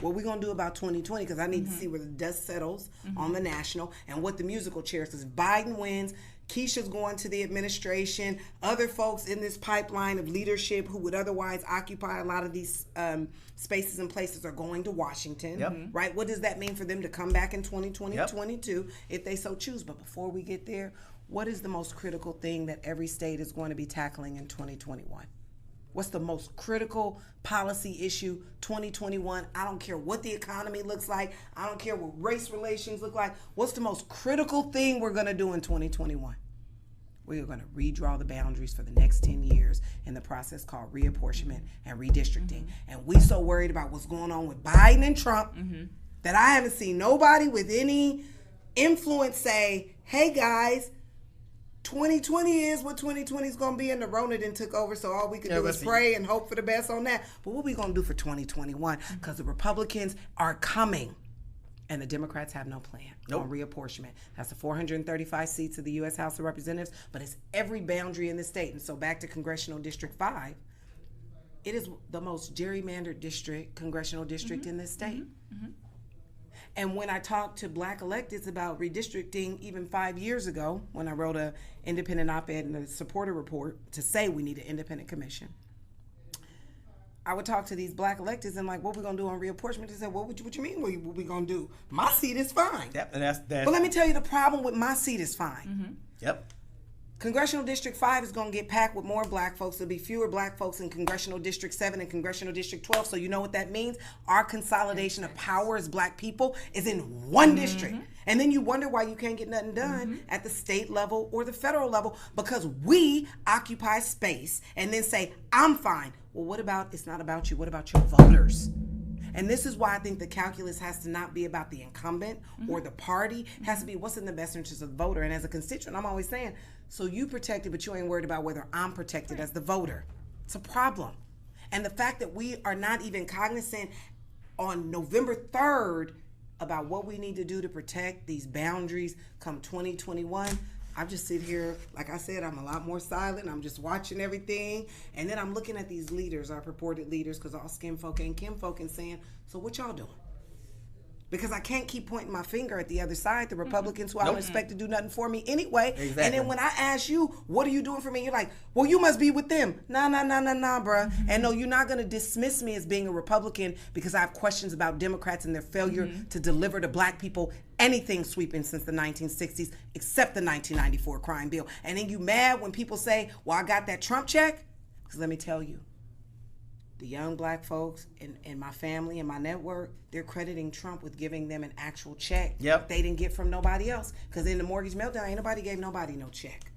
What are we going to do about 2020? Because I need to see where the dust settles on the national and what the musical chairs. Because if Biden wins, Keisha's going to the administration. Other folks in this pipeline of leadership who would otherwise occupy a lot of these spaces and places are going to Washington, right? What does that mean for them to come back in 2020, 22 if they so choose? But before we get there, what is the most critical thing that every state is going to be tackling in 2021? What's the most critical policy issue 2021? I don't care what the economy looks like. I don't care what race relations look like. What's the most critical thing we're going to do in 2021? We are going to redraw the boundaries for the next 10 years in the process called reapportionment and redistricting. And we so worried about what's going on with Biden and Trump that I haven't seen nobody with any influence say, hey guys, 2020 is what 2020 is going to be, and the Rona then took over, so all we can do is pray and hope for the best on that. But what are we going to do for 2021? Because the Republicans are coming, and the Democrats have no plan on reapportionment. That's the 435 seats of the U.S. House of Representatives, but it's every boundary in the state. And so back to Congressional District 5, it is the most gerrymandered congressional district in this state. And when I talked to black electeds about redistricting even 5 years ago, when I wrote an independent op-ed and a supporter report to say we need an independent commission, I would talk to these black electeds and like, what we going to do on reapportionment? They said, well, what you mean what we going to do? My seat is fine.
Yep, and that's
But let me tell you the problem with my seat is fine.
Yep.
Congressional District 5 is going to get packed with more black folks. There'll be fewer black folks in Congressional District 7 and Congressional District 12. So you know what that means? Our consolidation of power as black people is in one district. And then you wonder why you can't get nothing done at the state level or the federal level, because we occupy space and then say, I'm fine. Well, what about, it's not about you. What about your voters? And this is why I think the calculus has to not be about the incumbent or the party. It has to be what's in the best interest of the voter. And as a constituent, I'm always saying, so you protected, but you ain't worried about whether I'm protected as the voter. It's a problem. And the fact that we are not even cognizant on November 3rd about what we need to do to protect these boundaries come 2021, I just sit here, like I said, I'm a lot more silent. I'm just watching everything. And then I'm looking at these leaders, our purported leaders, because all skin folk ain't kin folk, and saying, so what y'all doing? Because I can't keep pointing my finger at the other side, the Republicans who I don't expect to do nothing for me anyway.
Exactly.
And then when I ask you, what are you doing for me? You're like, well, you must be with them. Nah, bruh. And no, you're not going to dismiss me as being a Republican because I have questions about Democrats and their failure to deliver to black people anything sweeping since the 1960s, except the 1994 crime bill. And then you mad when people say, well, I got that Trump check? Because let me tell you, the young black folks in my family and my network, they're crediting Trump with giving them an actual check they didn't get from nobody else. Because in the mortgage meltdown, ain't nobody gave nobody no check.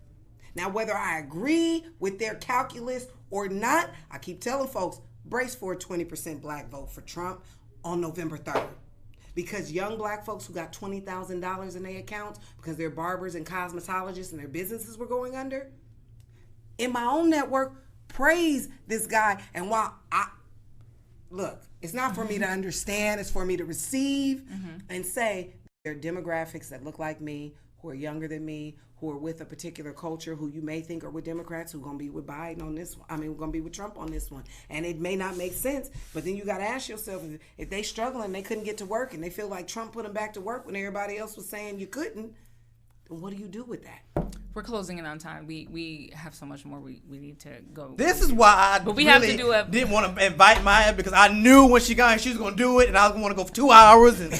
Now, whether I agree with their calculus or not, I keep telling folks, brace for a 20% black vote for Trump on November 3rd. Because young black folks who got $20,000 in their accounts because they're barbers and cosmetologists and their businesses were going under, in my own network, praise this guy. And while look, it's not for me to understand, it's for me to receive and say there are demographics that look like me, who are younger than me, who are with a particular culture, who you may think are with Democrats, who are going to be with Biden on this one. I mean, we're going to be with Trump on this one. And it may not make sense, but then you got to ask yourself, if they struggling, they couldn't get to work, and they feel like Trump put them back to work when everybody else was saying you couldn't, then what do you do with that?
We're closing in on time. We have so much more we need to go.
This is why I didn't want to invite Maya, because I knew when she got here, she was going to do it, and I was going to go for 2 hours, and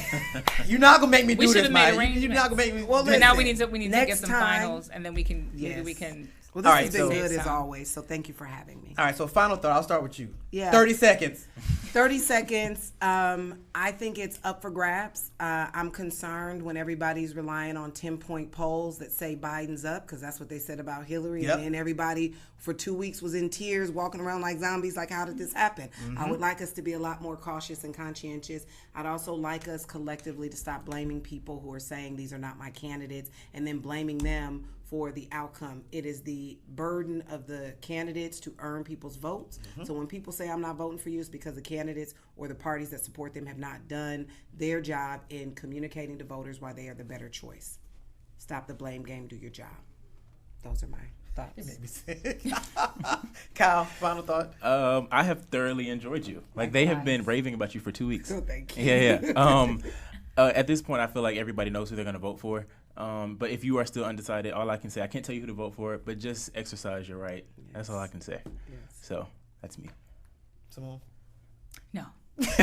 you're not going to make me do this, Maya. You're not going to make me.
Well, now we need to get some finals, and then we can maybe we can.
Well, this has been good as always, so thank you for having me.
All right, so final thought. I'll start with you.
Yeah.
30 seconds.
30 seconds. I think it's up for grabs. I'm concerned when everybody's relying on 10-point polls that say Biden's up, because that's what they said about Hillary.
Yep.
And then everybody for 2 weeks was in tears, walking around like zombies, like, how did this happen? I would like us to be a lot more cautious and conscientious. I'd also like us collectively to stop blaming people who are saying these are not my candidates and then blaming them for the outcome. It is the burden of the candidates to earn people's votes. So when people say I'm not voting for you, it's because the candidates or the parties that support them have not done their job in communicating to voters why they are the better choice. Stop the blame game, do your job. Those are my thoughts.
It made me sick. Kyle, final thought.
I have thoroughly enjoyed you. Like, they have been raving about you for 2 weeks.
Oh, thank you.
Yeah. At this point, I feel like everybody knows who they're going to vote for. But if you are still undecided, all I can say, I can't tell you who to vote for, but just exercise your right. Yes. That's all I can say. Yes. So that's me.
Simone?
No.
What does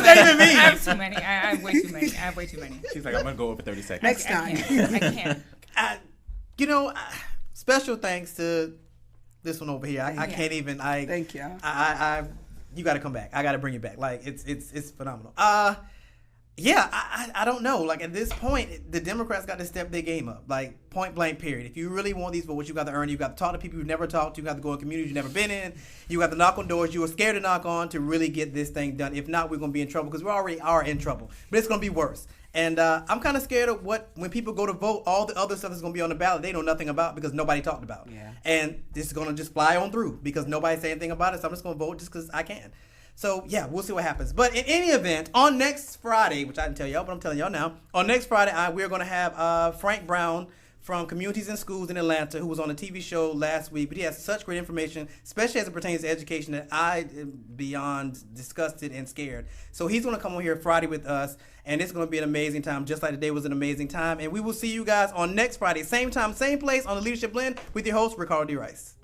that even mean?
I have too many. I have way too many.
She's like, I'm going to go over 30 seconds.
Next time.
I can't.
Special thanks to this one over here. I can't even.
Thank you.
You got to come back. I got to bring you back. Like, it's phenomenal. I don't know. Like, at this point, the Democrats got to step their game up. Like, point blank, period. If you really want these votes, you got to earn. You got to talk to people you've never talked to. You got to go in communities you've never been in. You got to knock on doors you were scared to knock on to really get this thing done. If not, we're going to be in trouble, because we already are in trouble. But it's going to be worse. And I'm kind of scared of when people go to vote, all the other stuff that's going to be on the ballot, they know nothing about because nobody talked about.
Yeah.
And this is going to just fly on through because nobody said anything about it, so I'm just going to vote just because I can. So, yeah, we'll see what happens. But in any event, on next Friday, which I didn't tell y'all, but I'm telling y'all now, on next Friday, we're going to have Frank Brown from Communities and Schools in Atlanta, who was on a TV show last week. But he has such great information, especially as it pertains to education, that I am beyond disgusted and scared. So he's going to come on here Friday with us, and it's going to be an amazing time, just like today was an amazing time. And we will see you guys on next Friday, same time, same place, on the Leadership Blend with your host, Ricardo D. Rice.